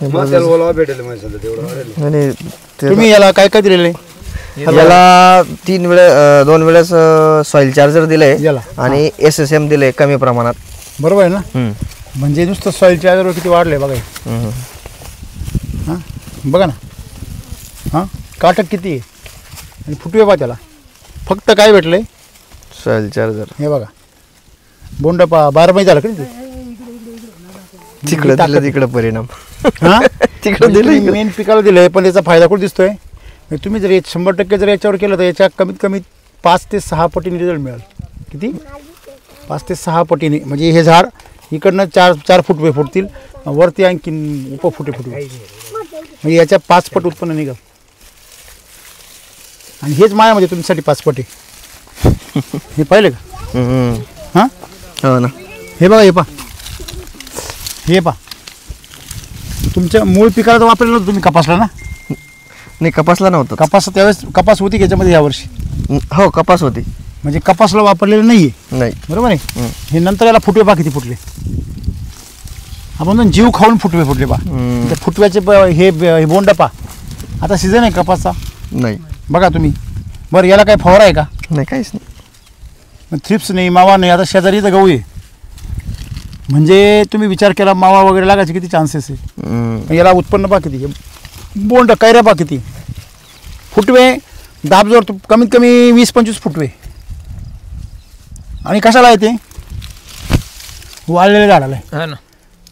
मग त्याला ओलावा भेटेल माहिती आहे तेवढं. आणि तुम्ही याला काय काय दिलेलं आहे? याला 2 वेळेस सॉइल चार्जर दिलंय याला. आणि SSM दिलंय कमी प्रमाणात. बरोबर आहे ना. म्हणजे नुसतं सॉईल चार्जर किती वाढले बघा. हां बघा ना. हां काटक किती आहे आणि फुटवे पा त्याला. फक्त काय भेटलंय? Soil charger. हे बघा बोंड पा 12 महिने झालं का तिकडे दिलं, तिकडे परिणाम. हां तिकडे दिलं. मेन पिकाला दिलंय पण याचा फायदा कुठे दिसतोय? तुम्ही जर 100% जर याच्यावर केलं तर याच्या कमीत कमी 5 ते 6 पटीने रिझल्ट मिळेल. किती? 5 ते 6 पटीने. म्हणजे हे झाड इकडनं 4 फुटवे फुटतील, वरती आणखीन उपफुटे फुटवे, म्हणजे याच्या 5 पट उत्पन्न निघाल. आणि हेच मायामध्ये तुमच्यासाठी 5 पट आहे. हे पाहिलं का? हां हो ना. हे बघा, हे पा तुमच्या मूळ पिकाला तर वापरलं होतं तुम्ही कपासला ना? नाही, कपासला नव्हतं. कपास त्यावेळेस कपास होती याच्यामध्ये यावर्षी? हो, कपास होती. म्हणजे कपासला वापरलेलं नाहीये. नाही. बरोबर आहे. हे नंतर याला फुटवे पा किती फुटले. आपण जीव खाऊन फुटवे फुटले पा. त्या फुटव्याचे हे बोंड पा. आता सीझन आहे कपासचा? नाही. बघा तुम्ही. बरं याला काय फवारा आहे का? नाही, काहीच नाही. थ्रिप्स नाही, मावा नाही. आता शेजारी तर गहू आहे. म्हणजे तुम्ही विचार केला मावा वगैरे लागायचे किती चान्सेस आहे. याला उत्पन्न पा किती, बोंड कैऱ्या पा किती, फुटवे दाबजोर कमीत कमी 20-25 फुटवे. आणि कशाला आहे ते? वाळलेले झाडाला आहे,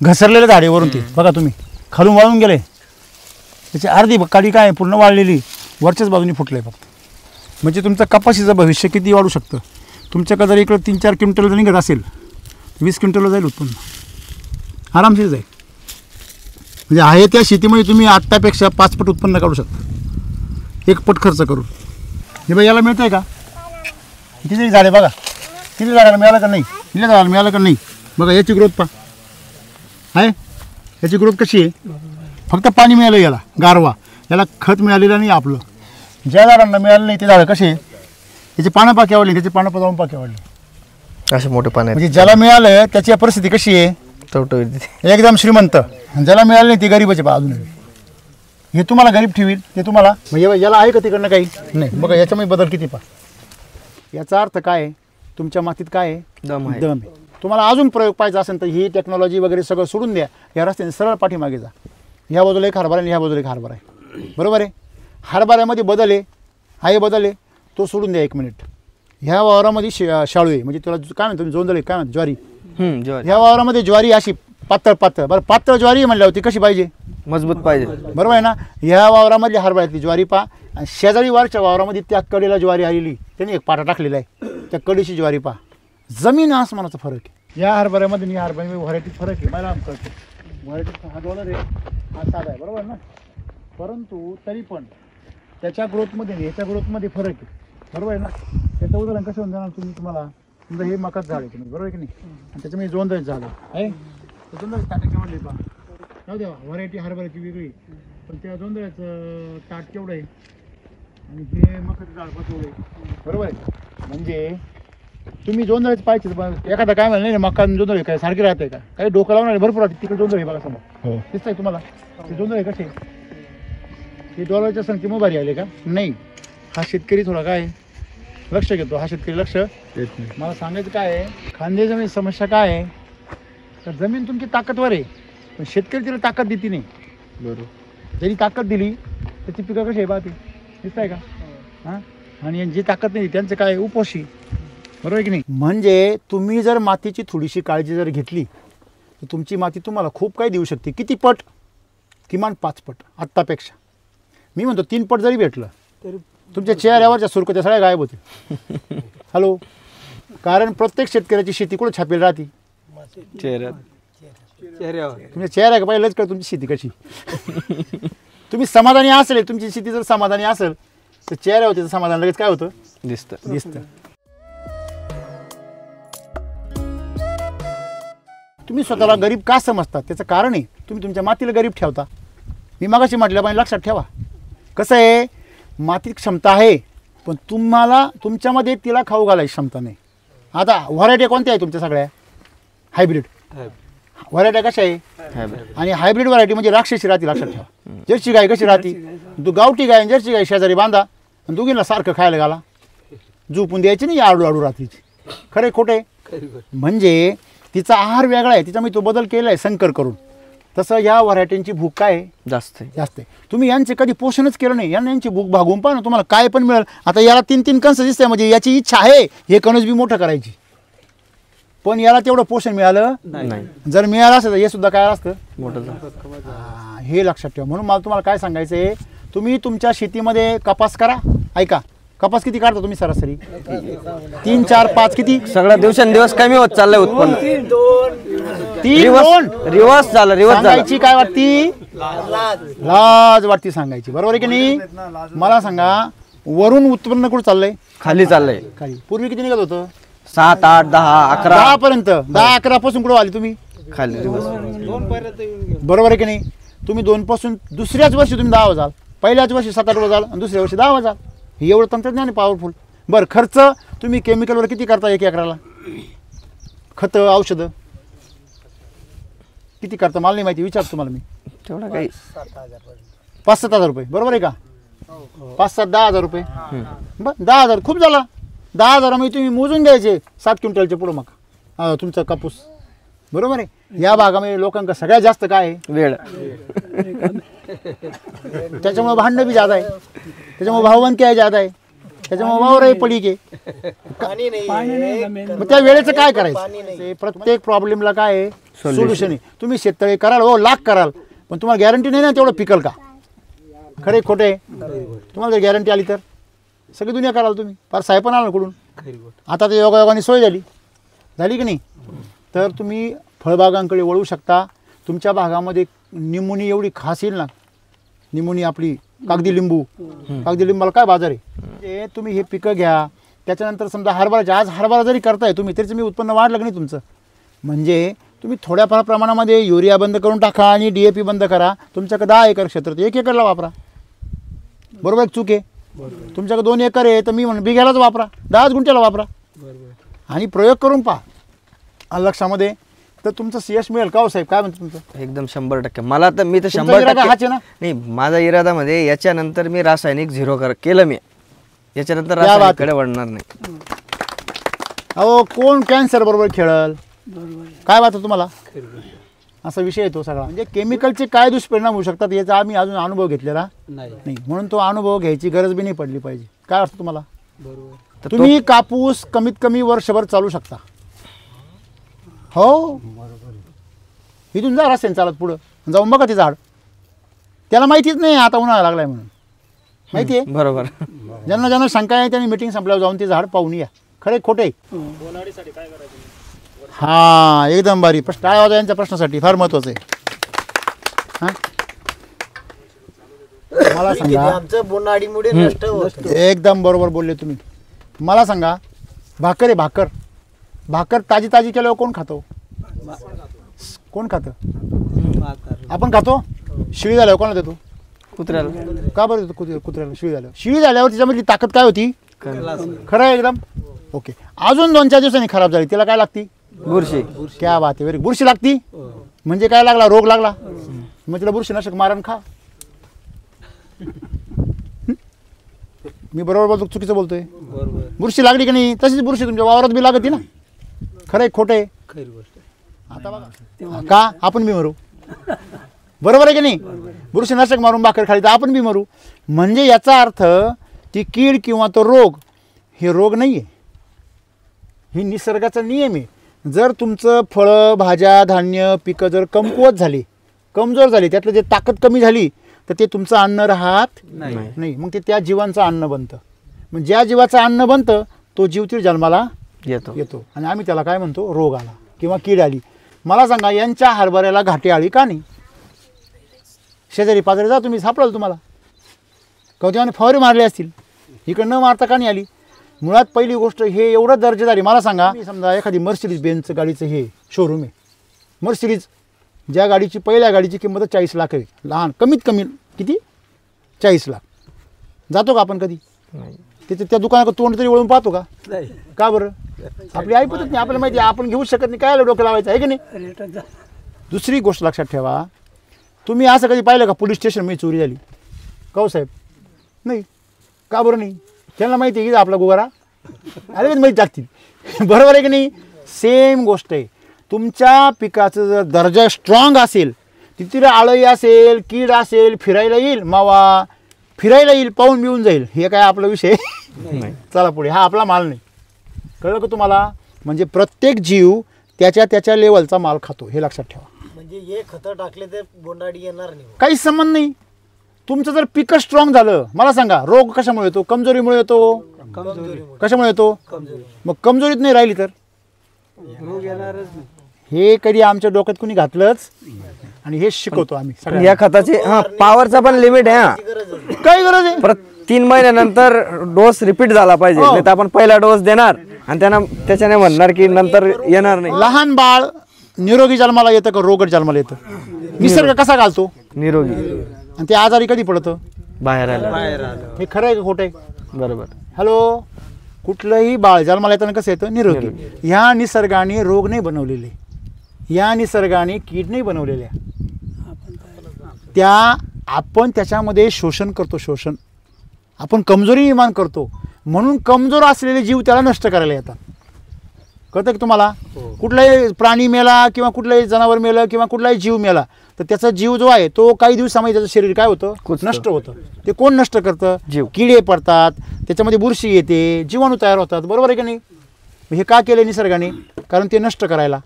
घसरलेले झाडे वरून ते बघा तुम्ही खालून वाळून गेले. त्याची अर्धी काडी काय पूर्ण वाळलेली, वरच्याच बाजूनी फुटले फक्त. म्हणजे तुमचं कपाशीचं भविष्य किती वाढू शकतं. तुमच्याकडे जर इकडं 3-4 क्विंटल जर निघत असेल 20 क्विंटलला जाईल उत्पन्न, आरामशीर जाईल. म्हणजे आहे त्या शेतीमध्ये तुम्ही आत्तापेक्षा 5 पट उत्पन्न काढू शकता 1 पट खर्च करून. हे बघा याला मिळतं आहे का? किती झाडे बघा, किती झाडाला मिळालं का नाही, किती झाडाला मिळालं का नाही. बघा याची ग्रोथ पहा आहे, याची ग्रोथ कशी आहे. फक्त पाणी मिळालं याला, गारवा, याला खत मिळालेलं नाही आपलं. ज्या झाडांना मिळालं नाही ते झाडं कसे, त्याचे पानं पाकी वाढली, त्याचे पानं जाऊन पाकी वाढली. असे मोठे पाण्यात म्हणजे ज्याला मिळालं त्याची परिस्थिती कशी आहे, टवटवीत एकदम श्रीमंत. आणि ज्याला मिळालं नाही ते गरीबाचे पहा अजून. हे तुम्हाला गरीब ठेवील, ते तुम्हाला म्हणजे याला आहे का तिकडनं काही नाही. बघा याच्यामध्ये बदल किती पहा. याचा अर्थ काय आहे, तुमच्या मातीत काय आहे, दम आहे. दम आहे. तुम्हाला अजून प्रयोग पाहिजे असेल तर ही टेक्नॉलॉजी वगैरे सगळं सोडून द्या, या रस्त्याने सरळ पाठीमागे जा. ह्या बाजूला एक हरभरा आणि ह्या बाजूला एक हरभरा आहे, बरोबर आहे. हरभऱ्यामध्ये बदल आहे, हा बदल आहे, तो सोडून द्या 1 मिनिट. ह्या वावरामध्ये शाळू आहे, म्हणजे तुला काय म्हणतो तुम्ही, जोंधळे काय म्हणतो, ज्वारी. ह्या वावरामध्ये ज्वारी अशी पातळ पातळ, बरं पातळ ज्वारी म्हणल्यावर ती कशी पाहिजे, मजबूत पाहिजे, बरोबर आहे ना. ह्या वावरामधली हरभऱ्यातली ज्वारी पा, आणि शेजारी वारच्या वावरामध्ये त्या कडेला ज्वारी आलेली, त्यांनी एक पाटा टाकलेला आहे, त्या कडेची ज्वारी पा. जमीन आसमानाचा फरक आहे. या हरभऱ्यामध्ये आणि या हरभऱ्यामध्ये व्हरायटीत फरक आहे, मला कळतं. व्हरायटीत हा डॉलर आहे, हा साधा आहे, बरोबर ना. परंतु तरी पण त्याच्या ग्रोथमध्ये आणि ह्याच्या ग्रोथमध्ये फरक आहे, बरोबर आहे ना. त्याचं उदाहरण कसं होऊन जाणार तुम्ही, तुम्हाला समजा हे मकाच झाड आहे तुम्ही, बरोबर आहे की नाही, आणि त्याच्यामध्ये जोंधळे झाड आहे, जोंधळे ताटाच्या वाढले पहा. जाऊ द्या, व्हरायटी हरभऱ्याची वेगळी, पण त्या जोंधळ्याचं ताट केवढं आहे आणि हे मकाचं झाड बसवलं आहे, बरोबर आहे. म्हणजे तुम्ही जोंधळ्याचं पाहिजे. एखादा काय म्हणलं नाही मका जोंधळे काय सारखे राहते का, काही डोकं लावणार भरपूर राहते, तिकडे जोंधळे बघा समोर दिसत आहे तुम्हाला. ते जोंधळे कसे, हे डॉलरच्या संख्येमुळे भारी आले का नाही. हा शेतकरी थोडा काय लक्ष घेतो, हा शेतकरी लक्ष मला सांगायचं काय आहे, खानदेशामध्ये समस्या काय आहे, तर जमीन तुमची ताकदवर आहे, पण शेतकरी तिला ताकद देते नाही. बरोबर, जरी ताकद दिली त्याची पिकं कशी आहे पाहते, दिसत आहे का. हां, आणि जी ताकद नाही त्यांचं काय उपोषी, बरोबर आहे की नाही. म्हणजे तुम्ही जर मातीची थोडीशी काळजी जर घेतली तर तुमची माती तुम्हाला खूप काही देऊ शकते. किती पट, किमान 5 पट आत्तापेक्षा. मी म्हणतो 3 पट जरी भेटलं तरी तुमच्या चेहऱ्यावरच्या सुरकुत्या सगळ्या गायब होते. हॅलो, कारण प्रत्येक शेतकऱ्याची शेती कुठं छापेल राहते, चेहऱ्यावर. तुमच्या चेहऱ्या पहिलंच कळ तुमची शेती कशी. तुम्ही समाधानी असेल, तुमची शेती जर समाधानी असेल तर चेहऱ्यावर त्याचं समाधान लगेच काय होतं, दिसतं. तुम्ही स्वतःला गरीब का समजतात त्याचं कारण आहे तुम्ही तुमच्या मातीला गरीब ठेवता. मी मागाशी म्हटल्याप्रमाणे लक्षात ठेवा, कसं आहे, मातीत क्षमता आहे पण तुम्हाला तुमच्यामध्ये तिला खाऊ घालायची क्षमता नाही. आता व्हरायटी कोणत्या आहे तुमच्या सगळ्या, हायब्रिड व्हरायटी कशा आहे, आणि हायब्रिड व्हरायटी म्हणजे राक्षसी राहते. लक्षात ठेवा, जर्सी गाय कशी राहते, गावठी गाय आणि जर्सी गाय शेजारी बांधा आणि दोघींना सारखं खायला घाला, झोपून द्यायची नाही आडू आडू रात्रीची. खरे खोटे, म्हणजे तिचा आहार वेगळा आहे, तिच्यामध्ये तो बदल केला आहे संकर करून. तसं या व्हरायटींची भूक काय आहे, जास्त आहे. तुम्ही यांचे कधी पोषणच केलं नाही, यांची भूक भागवून पहा ना, तुम्हाला काय पण मिळेल. आता याला 3-3 कणस दिसतंय, म्हणजे याची इच्छा आहे हे कणस बी मोठं करायची, पण याला तेवढं पोषण मिळालं नाही. जर मिळालं असतं तर हे सुद्धा काय असतं, मोठं. हे लक्षात ठेवा. म्हणून मला तुम्हाला काय सांगायचं आहे, तुम्ही तुमच्या शेतीमध्ये कपास करा. ऐका, कपास किती काढता तुम्ही सरासरी, 3, 4, 5 किती, सगळा दिवसेंदिवस कमी होत चाललंय उत्पन्न. 3-2 रिवर्स झालं. सांगायची काय वाटती, लाज वाटती सांगायची, बरोबर आहे की नाही. मला सांगा, वरून उत्पन्न कुठं चाललंय, खाली चाललंय. खाली. पूर्वी किती निघत होतं, 7, 8, 10, 11 10 पर्यंत. 10, 11 पासून कुठं आली तुम्ही, खाली. बरोबर आहे की नाही. तुम्ही 2 पासून दुसऱ्याच वर्षी तुम्ही 10 जाल, पहिल्याच वर्षी 7-8 जाल आणि दुसऱ्या वर्षी 10 जाल. हे एवढं तंत्रज्ञान आहे पॉवरफुल. बरं, खर्च तुम्ही केमिकलवर किती करता 1 एकराला, खतं औषधं किती करता मला नाही माहिती, विचारतो तुम्हाला मी. तेवढा काही 5-7 हजार रुपये, बरोबर आहे का. 5-7, 10 हजार रुपये. बरं, 10 हजार खूप झाला. 10 हजारामध्ये तुम्ही मोजून घ्यायचे 7 क्विंटलचे पुढं मग तुमचा कापूस, बरोबर आहे. या भागामध्ये लोकांना सगळ्यात जास्त काय आहे, वेळ. त्याच्यामुळे भांडणं बी जादा आहे, त्याच्यामुळे भावबंदकी आहे जादा आहे, त्याच्यामुळे वावरही पडीक आहे. मग त्या वेळेचं काय करायचं, प्रत्येक प्रॉब्लेमला काय आहे सोल्युशन आहे. तुम्ही शेततळे कराल, हो लाख कराल, पण तुम्हाला गॅरंटी नाही ना तेवढं पिकल का. खरे खोटे, तुम्हाला जर गॅरंटी आली तर सगळी दुनिया कराल तुम्ही. फार साहेब पण आला कुठून, आता तर योगायोगाने सोय झाली की नाही. तर तुम्ही फळबागांकडे वळू शकता. तुमच्या भागामध्ये निमोनी एवढी खास येईल ना, निमोनी आपली कागदी लिंबाला काय बाजार आहे. म्हणजे तुम्ही हे पिकं घ्या. त्याच्यानंतर समजा हरभराचे, आज हरभरा जरी करताय तुम्ही तरी तुम्ही उत्पन्न वाढलं की नाही तुमचं. म्हणजे तुम्ही थोड्याफार प्रमाणामध्ये युरिया बंद करून टाका आणि DAP बंद करा. तुमच्याकडे 10 एकर क्षेत्र, 1 एकरला वापरा, बरोबर. चूक आहे. तुमच्याकडे 2 एकर आहे तर मी म्हणून बिघ्यालाच वापरा, 10 गुंठ्याला वापरा. आणि प्रयोग करून पहा आणि लक्षामध्ये, तर तुमचं यश मिळेल का हो साहेब? काय म्हणतो तुमचं? एकदम 100%. मला तर मी तर तुमचा इरादा 100% हाच आहे ना? नाही, माझा इरादामध्ये याच्यानंतर मी रासायनिक झिरो केलं मी. याच्यानंतर क्या बात रासायनिककडे वळणार नाही. अहो कोण कॅन्सर बरोबर खेळल? काय वाटतं तुम्हाला? असा विषय येतो सगळा. म्हणजे केमिकलचे काय दुष्परिणाम होऊ शकतात याचा आम्ही अजून अनुभव घेतलेला नाही, म्हणून तो अनुभव घ्यायची गरज बी नाही पडली पाहिजे. काय वाटतं तुम्हाला? तर तुम्ही कापूस कमीत कमी वर्षभर चालू शकता. हो, इथून जा रस्त्याने चालत पुढं जाऊन बघा ते झाड. त्याला माहितीच नाही आता उन्हाळा लागलाय म्हणून. माहिती आहे? बरोबर. ज्यांना ज्यांना शंका आहे त्यांनी मिटिंग संपल्यावर जाऊन ते झाड पाहून या. खरे खोटे? हा, एकदम भारी प्रश्न. टाळ्या वाजवा यांच्या प्रश्नासाठी, फार महत्वाचं आहे. हा, मला सांगा. आमचं बोनाडीमुळे नष्ट होत. एकदम बरोबर बोलले तुम्ही. मला सांगा, भाकर आहे, भाकर भाकर ताजी ताजी केल्यावर कोण खातो? कोण खातं? आपण खातो. शिळी झाल्यावर कोणाला देतो? कुत्र्याला. का बरं देतो कुत्र्याला शिळी झाल्यावर? शिळी झाल्यावर तिच्यामधली ताकद काय होती? खरं आहे एकदम. ओके, अजून 2-4 दिवसांनी खराब झाली, तिला काय लागती? बुरशी. क्या बात आहे, व्हेरी. बुरशी लागती म्हणजे काय लागला? रोग लागला. मग तिला बुरशीनाशक मारण खा. मी बरोबर बोलतो चुकीचं बोलतोय? बुरशी लागली की नाही तशीच बुरशी तुमच्या वावरात बी लागते ना. खरं आहे खोटं आहे? आता बघा का आपण बी मरू. बरोबर आहे की नाही? बुरशीनाशक मारून भाकर खाली तर आपण बी मरू. म्हणजे याचा अर्थ ती कीड किंवा तो रोग हे रोग नाही आहे, ही निसर्गाचा नियम आहे. जर तुमचं फळं भाज्या धान्य पिकं जर कमकुवत झाली, कमजोर झाली, त्यातलं जे ताकद कमी झाली, तर ते तुमचं अन्न राहत नाही. मग ते त्या जीवांचं अन्न बनतं. मग ज्या जीवाचं अन्न बनतं तो जीव ती जन्माला येतो. आणि आम्ही त्याला काय म्हणतो? रोग आला किंवा कीड आली. मला सांगा, यांच्या हरभऱ्याला घाटे आली का नाही? शेजारी पाजारी जा तुम्ही, सापडाल तुम्हाला. कवत्याने फवारे मारले असतील, इकडं न मारता का नाही आली? मुळात पहिली गोष्ट हे एवढं दर्जेदारी. मला सांगा, समजा एखादी मर्सिडीज बेन्झचं गाडीचं हे शोरूम आहे, मर्सिडीज, ज्या गाडीची पहिल्या गाडीची किंमत 40 लाख आहे. लहान कमीत कमी किती? 40 लाख. जातो का आपण कधी? तिथे त्या दुकानात तोंड तरी वळून पाहतो का? का बरं? आपली ऐपतच नाही. आपल्याला माहिती आहे आपण घेऊ शकत नाही, काय डोकं लावायचं आहे की नाही? दुसरी गोष्ट लक्षात ठेवा, तुम्ही असं कधी पाहिलं का पोलीस स्टेशनमध्ये चोरी झाली? का साहेब? नाही. का बरं नाही? त्यांना माहिती आहे की आपला गुगारा अरे माहिती टाकतील. बरोबर आहे की नाही? सेम गोष्ट आहे. तुमच्या पिकाचं जर दर्जा स्ट्रॉंग असेल, तिथे आळई असेल, कीड असेल, फिरायला येईल, मावा फिरायला येईल, पाहून मिळून जाईल. हे काय आपला विषय नाही. चला पुढे. हा आपला माल नाही. कळलं का तुम्हाला? म्हणजे प्रत्येक जीव त्याच्या त्याच्या लेवलचा माल खातो, हे लक्षात ठेवा. म्हणजे हे खतं टाकले तर बोंडाडी येणार नाही. काहीच संबंध नाही. तुमचं जर पिकं स्ट्रॉंग झालं, मला सांगा, रोग कशामुळे येतो? कमजोरीमुळे येतो. कशामुळे येतो? मग कमजोरीत नाही राहिली तर रोग येणारच नाही. हे कधी आमच्या डोक्यात कुणी घातलंच आणि हे शिकवतो आम्ही सगळ्यांना. या खताचे पॉवरचा पण लिमिट आहे. काय गरज आहे? 3 महिन्यानंतर डोस रिपीट झाला पाहिजे, नाही तर आपण पहिला डोस देणार आणि त्याच्याने म्हणणार की नंतर येणार नाही. लहान बाळ निरोगी जन्माला येतं का रोगट जन्माला येतं? निसर्ग कसा घालतो? निरोगी. आणि ते आजारी कधी पडतं? बाहेर आलं. हे खरं आहे का खोटं आहे? बरोबर. हॅलो, कुठलंही बाळ जन्माला येताना कसं येतं? निरोगी. ह्या निसर्गाने रोग नाही बनवलेले, या निसर्गाने कीड नाही बनवलेल्या, त्या आपण त्याच्यामध्ये शोषण करतो. शोषण आपण कमजोरी निर्माण करतो, म्हणून कमजोर असलेले जीव त्याला नष्ट करायला येतात. कळतं की तुम्हाला? कुठलाही प्राणी मेला किंवा कुठलाही जनावर मेलं किंवा कुठलाही जीव मेला तर त्याचा जीव जो आहे तो काही दिवसामध्ये त्याचं शरीर काय होतं? नष्ट होतं. ते कोण नष्ट करतं? जीव. किडे पडतात, त्याच्यामध्ये बुरशी येते, जीवाणू तयार होतात. बरोबर आहे की नाही? हे का केलं निसर्गाने? कारण ते नष्ट करायला.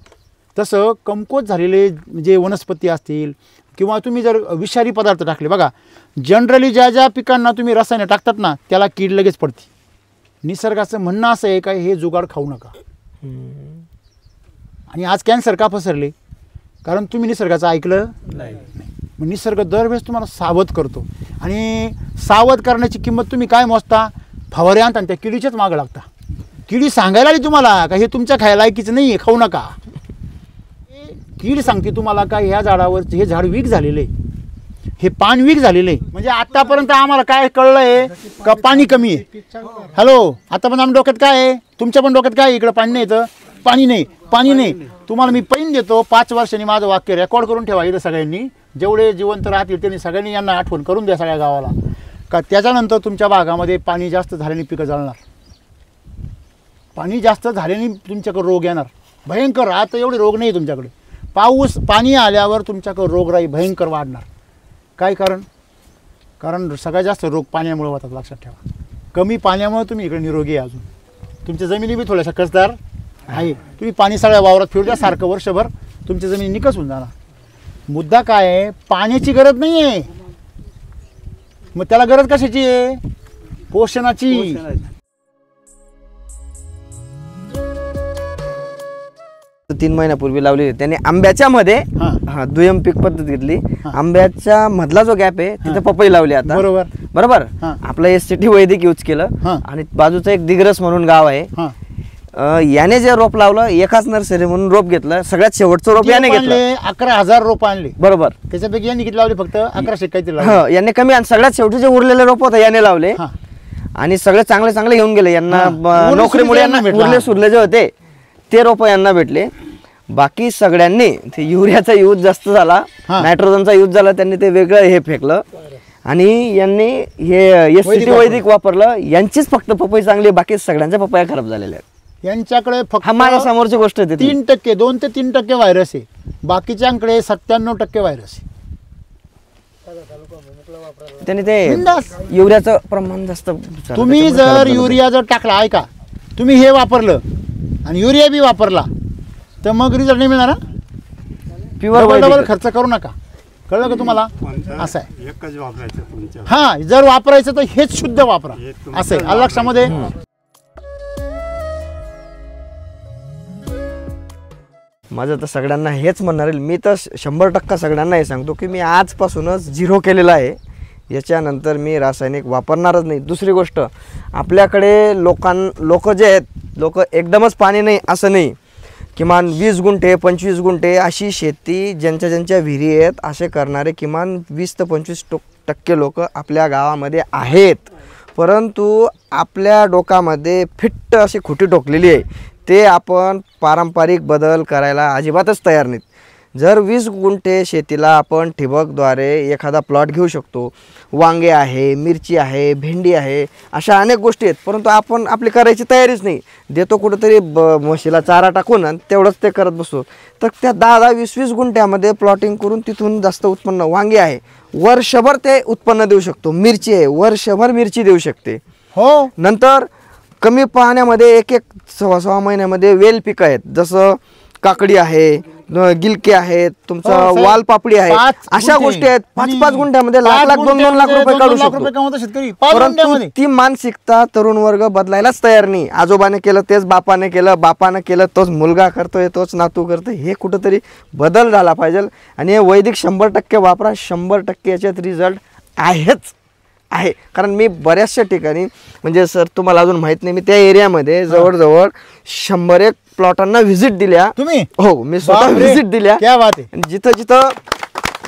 तसं कमकुवत झालेले जे वनस्पती असतील किंवा तुम्ही जर विषारी पदार्थ टाकले, बघा जनरली ज्या ज्या पिकांना तुम्ही रसायनं टाकतात ना त्याला कीड लगेच पडते. निसर्गाचं म्हणणं असं आहे का हे जुगाड खाऊ नका. आणि आज कॅन्सर का पसरले? कारण तुम्ही निसर्गाचं ऐकलं नाही. मग निसर्ग दरवेळेस तुम्हाला सावध करतो आणि सावध करण्याची किंमत तुम्ही काय मोजता? फवारे आणता आणि त्या किडीच्याच मागं लागता. किडी सांगायला आली तुम्हाला का हे तुमच्या खायला लायकीचं नाही आहे, खाऊ नका. कीड सांगते तुम्हाला का ह्या झाडावर हे झाड वीक झालेलं आहे, हे पान वीक झालेलं आहे. म्हणजे आतापर्यंत आम्हाला काय कळलंय का पाणी कमी आहे. हॅलो, आता पण आमच्या डोक्यात काय आहे, तुमच्या पण डोक्यात काय आहे, इकडं पाणी नाही येतं, पाणी नाही, पाणी नाही. तुम्हाला मी पैन देतो, 5 वर्षांनी माझं वाक्य रेकॉर्ड करून ठेवा इथं सगळ्यांनी, जेवढे जिवंत राहतील त्यांनी सगळ्यांनी यांना आठवण करून द्या सगळ्या गावाला, का त्याच्यानंतर तुमच्या भागामध्ये पाणी जास्त झाल्याने पिकं जळणार, पाणी जास्त झाल्याने तुमच्याकडे रोग येणार भयंकर. आता एवढे रोग नाही तुमच्याकडे, पाणी आल्यावर तुमच्याकडे रोगराई भयंकर वाढणार. काय कारण सगळ्यात जास्त रोग पाण्यामुळे होतात, लक्षात ठेवा. कमी पाण्यामुळे तुम्ही इकडे निरोगी आहे. अजून तुमच्या जमिनी बी थोड्याशा कसदार आहे. तुम्ही पाणी सगळ्या वावरात फिरू द्या सारखं वर्षभर, तुमच्या जमिनी निकस होऊन जाणार. मुद्दा काय आहे, पाण्याची गरज नाही आहे, मग त्याला गरज कशाची आहे, पोषणाची. 3 महिन्यापूर्वी लावली त्यांनी आंब्याच्या मध्ये दुय्यम पीक पद्धत घेतली. आंब्याच्या मधला जो गॅप आहे तिथे पपई लावली आता. बरोबर. आपलं एसटी वैदिक यूज केलं आणि बाजूचं एक दिग्रस म्हणून गाव आहे, याने जे रोप लावलं एकाच नर्सरी म्हणून रोप घेतलं, सगळ्यात शेवटचं रोप याने घेतलं. 11,000 रोप आणले. बरोबर. त्याच्यापैकी यांनी किती लावले, फक्त 1100 काहीतरी. याने कमी आणि सगळ्यात शेवटी जे उरलेले रोप होतं याने लावले आणि सगळे चांगले चांगले घेऊन गेले. यांना नोकरीमुळे उरले सुरले जे होते ते रोप यांना भेटले. बाकी सगळ्यांनी ते युरियाचा यूज जास्त झाला, नायट्रोजनचा यूज झाला, त्यांनी ते वेगळं हे फेकलं आणि यांनी हे एसटी वैदिक वापरलं. यांचीच फक्त पपई चांगली, बाकी सगळ्यांच्या पपया खराब झालेल्या आहेत. यांच्याकडे फक्त माझ्या समोरची गोष्ट आहे, 3% 2 ते 3% व्हायरस आहे, बाकीच्यांकडे 97% व्हायरस आहे. त्यांनी ते युरियाचं प्रमाण जास्त. तुम्ही जर युरिया जर टाकला, ऐका, तुम्ही हे वापरलं आणि युरिया बी वापरला तर मग रिझल्ट नाही मिळणार. प्युअर डबल खर्च करू नका, कळलं का तुम्हाला. असं आहे, एकच वापरायचं तुमच्या. हा, जर वापरायचं तर हेच शुद्ध वापरा, असं आहे लक्षामध्ये. माझं तर सगळ्यांना हेच म्हणणार आहे, मी तर 100% सगळ्यांना हे सांगतो की मी आजपासूनच 0 केलेलं आहे. याच्यानंतर मी रासायनिक वापरणारच नाही. दुसरी गोष्ट, आपल्याकडे लोक जे आहेत, लोक एकदमच पाणी नाही असं नाही, किमान 20 गुंठे 25 गुंठे अशी शेती ज्यांच्या विहिरी आहेत असे करणारे किमान 20 ते 25% लोक आपल्या गावामध्ये आहेत. परंतु आपल्या डोक्यामध्ये फिट्ट अशी खुटी ठोकलेली आहे, ते आपण पारंपरिक बदल करायला अजिबातच तयार नाहीत. जर 20 गुंठे शेतीला आपण ठिबकद्वारे एखादा प्लॉट घेऊ शकतो, वांगे आहे, मिरची आहे, भेंडी आहे, अशा अनेक गोष्टी आहेत, परंतु आपण आपली करायची तयारीच नाही. देतो कुठंतरी म्हशीला चारा टाकून आणि तेवढंच ते करत बसतो. तर त्या 10-10 20-20 गुंठ्यामध्ये प्लॉटिंग करून तिथून जास्त उत्पन्न, वांगे आहे वर्षभर ते उत्पन्न देऊ शकतो, मिरची आहे वर्षभर मिरची देऊ शकते. हो, नंतर कमी पाण्यामध्ये 1-1 सव्वा महिन्यामध्ये वेल पिकं आहेत, जसं काकडी आहे, गिलके आहेत, तुमचा वालपापडी आहे, अशा गोष्टी आहेत. 5-5 गुंठ्यामध्ये लाख 2-2 लाख रुपये काढू शकतो. शेतकरी. परंतु ती मानसिकता तरुण वर्ग बदलायलाच तयार नाही. आजोबाने केलं तेच बापाने केलं, बापाने केलं तोच मुलगा करतोय, तोच नातू करतोय. हे कुठंतरी बदल झाला पाहिजे आणि हे वैदिक 100% वापरा. 100% याच्यात रिझल्ट आहेच आहे. कारण मी बऱ्याचशा ठिकाणी, म्हणजे सर तुम्हाला अजून माहित नाही, मी त्या एरियामध्ये जवळजवळ 100-1 प्लॉटांना व्हिजिट दिल्या. तुम्ही? हो, मी स्वतः व्हिजिट दिल्या. क्या बात आहे. जिथं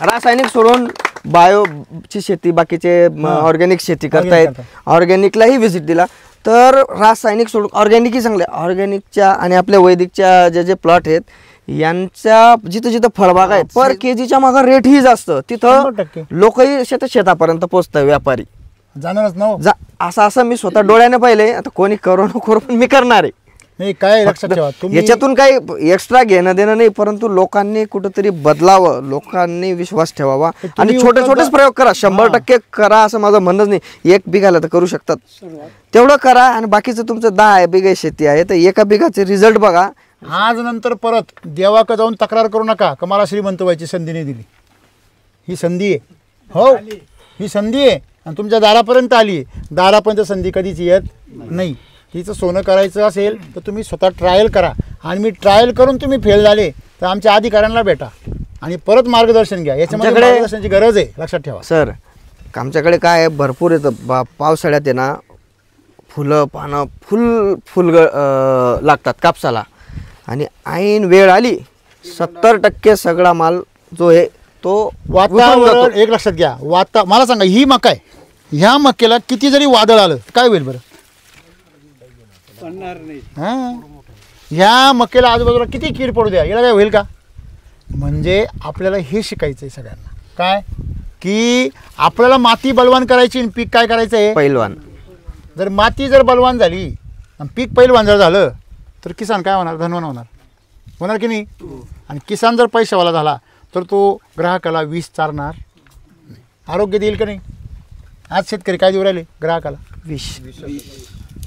रासायनिक सोडून बायोची शेती, बाकीचे ऑर्गॅनिक शेती करतायत, ऑर्गॅनिकलाही व्हिजिट दिला. तर रासायनिक सोडून ऑर्गॅनिकही चांगले, ऑर्गॅनिकच्या आणि आपल्या वैदिकच्या जे प्लॉट आहेत यांच्या जिथं फळबाग आहेत, पर केजीच्या मागं रेटही जास्त, तिथं 100% लोकही शेतापर्यंत पोहोचतात, व्यापारी जाणारच ना. असं मी स्वतः डोळ्याने पाहिले. आता कोणी करू नको, पण मी करणार आहे. नाही, काय लक्षात ठेवा, याच्यातून काही एक्स्ट्रा घेणं देणं नाही, परंतु लोकांनी कुठंतरी बदलावं, लोकांनी विश्वास ठेवावा आणि छोटे छोटेच प्रयोग करा. 100% करा असं माझं म्हणणंच नाही. 1 बिघाला तर करू शकतात, तेवढं करा. आणि बाकीचं तुमचं 10 बिघा शेती आहे तर 1 बिघाचे रिझल्ट बघा. आज नंतर परत देवाकडे जाऊन तक्रार करू नका का मला श्रीमंत व्हायची संधी नाही दिली. ही संधी आहे, हो, ही संधी आहे आणि तुमच्या दारापर्यंत आली आहे. दारापर्यंत संधी कधीच येत नाही. तिचं सोनं करायचं असेल तर तुम्ही स्वतः ट्रायल करा आणि मी ट्रायल करून तुम्ही फेल झाले तर आमच्या अधिकाऱ्यांना भेटा आणि परत मार्गदर्शन घ्या. याच्यामध्ये मार्गदर्शनाची गरज आहे, लक्षात ठेवा. सर, आमच्याकडे काय आहे, भरपूर येतं पावसाळ्यात आहे ना, फुलं पानं फुल लागतात कापसाला आणि ऐन वेळ आली 70% सगळा माल जो आहे तो उतरून वातावरण जातो. एक लक्षात घ्या. मला सांगा, ही मका आहे, ह्या मक्याला किती जरी वादळ आलं तर काय होईल बरं? हां, ह्या मक्याला आजूबाजूला किती कीड पडू द्या, याला काय होईल का? म्हणजे आपल्याला हे शिकायचं आहे सगळ्यांना, काय की आपल्याला माती बलवान करायची आणि पीक काय करायचं आहे पैलवान. जर माती जर बलवान झाली आणि पीक पैलवान जर झालं तर किसान काय होणार? धनवान होणार की नाही? आणि किसान जर पैशावाला झाला तर तो ग्राहकाला वीस चारणार नाही. आरोग्य देईल का नाही? आज शेतकरी काय देऊ राहिले ग्राहकाला? विष.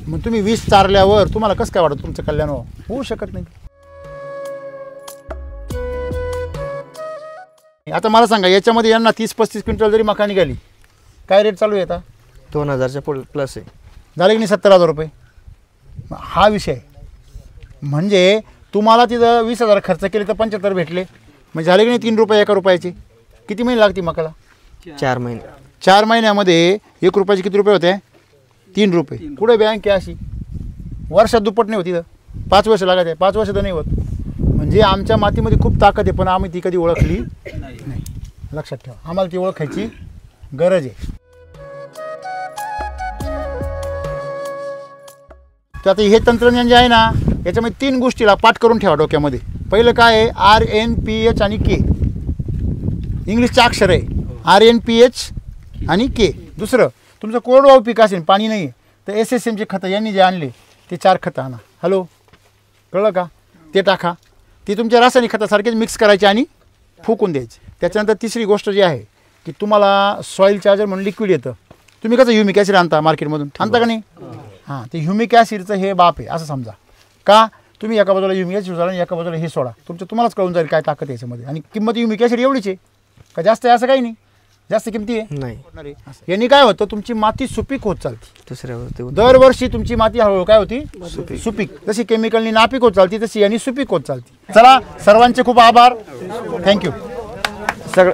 मग तुम्ही वीस चारल्यावर तुम्हाला कसं काय वाटतं तुमचं कल्याण होऊ शकत नाही. आता मला सांगा, याच्यामध्ये यांना 30-35 क्विंटल जरी मका निघाली, काय रेट चालू आहे आता? 2000च्या प्लस आहे. झाले की नाही 70,000 रुपये? हा विषय आहे. म्हणजे तुम्हाला तिथं 20,000 खर्च केले तर 75 भेटले, म्हणजे झाले की नाही 3 रुपये एका रुपयाचे. किती महिने लागते मकाला? 4 महिने. 4 महिन्यामध्ये 1 रुपयाचे किती रुपये होते? 3 रुपये. पुढे बँक आहे अशी वर्षात दुप्पट नाही होती, 5 वर्ष लागत आहे. 5 वर्ष तर नाही होत. म्हणजे आमच्या मातीमध्ये खूप ताकद आहे, पण आम्ही ती कधी ओळखली नाही. लक्षात ठेवा, आम्हाला ती ओळखायची गरज आहे. तर आता हे तंत्रज्ञान जे आहे ना, याच्यामध्ये 3 गोष्टीला पाठ करून ठेवा डोक्यामध्ये. पहिलं काय आहे? RNPH आणि K. इंग्लिशचे अक्षर आहे RNPH आणि K. दुसरं, तुमचं कोरडवाहू पीक असेल, पाणी नाही आहे, तर SSMचे खतं यांनी जे आणले ते 4 खतं आणा. हॅलो, कळलं का? ते टाका. ती तुमच्या रासायनिक खतासारखेच मिक्स करायचे आणि फुकून द्यायचे. त्याच्यानंतर तिसरी गोष्ट जी आहे की तुम्हाला सॉईल चार्जर म्हणून लिक्विड येतं. तुम्ही कसं ह्युमिक ॲसिड आणता मार्केटमधून, आणता का नाही? हां, ते ह्युमिक ॲसिडचं हे बाप आहे असं समजा. का? तुम्ही एका बाजूला ह्युमिक ॲसिड सोडा आणि एका बाजूला हे सोडा, तुम्हालाच कळून जाईल काय ताकद आहे याच्यामध्ये. आणि किंमत ह्युमिक ॲसिड एवढीच आहे का? जास्त आहे असं काही नाही, जास्त किमती आहे नाही. यांनी काय होतं, तुमची माती सुपीक होत चालते. दुसऱ्यावरती दरवर्षी तुमची माती हळूहळू काय होती? सुपीक. जशी केमिकलनी नापीक होत चालती तशी यांनी सुपीक होत चालती. चला, सर्वांचे खूप आभार, थँक्यू. सगळं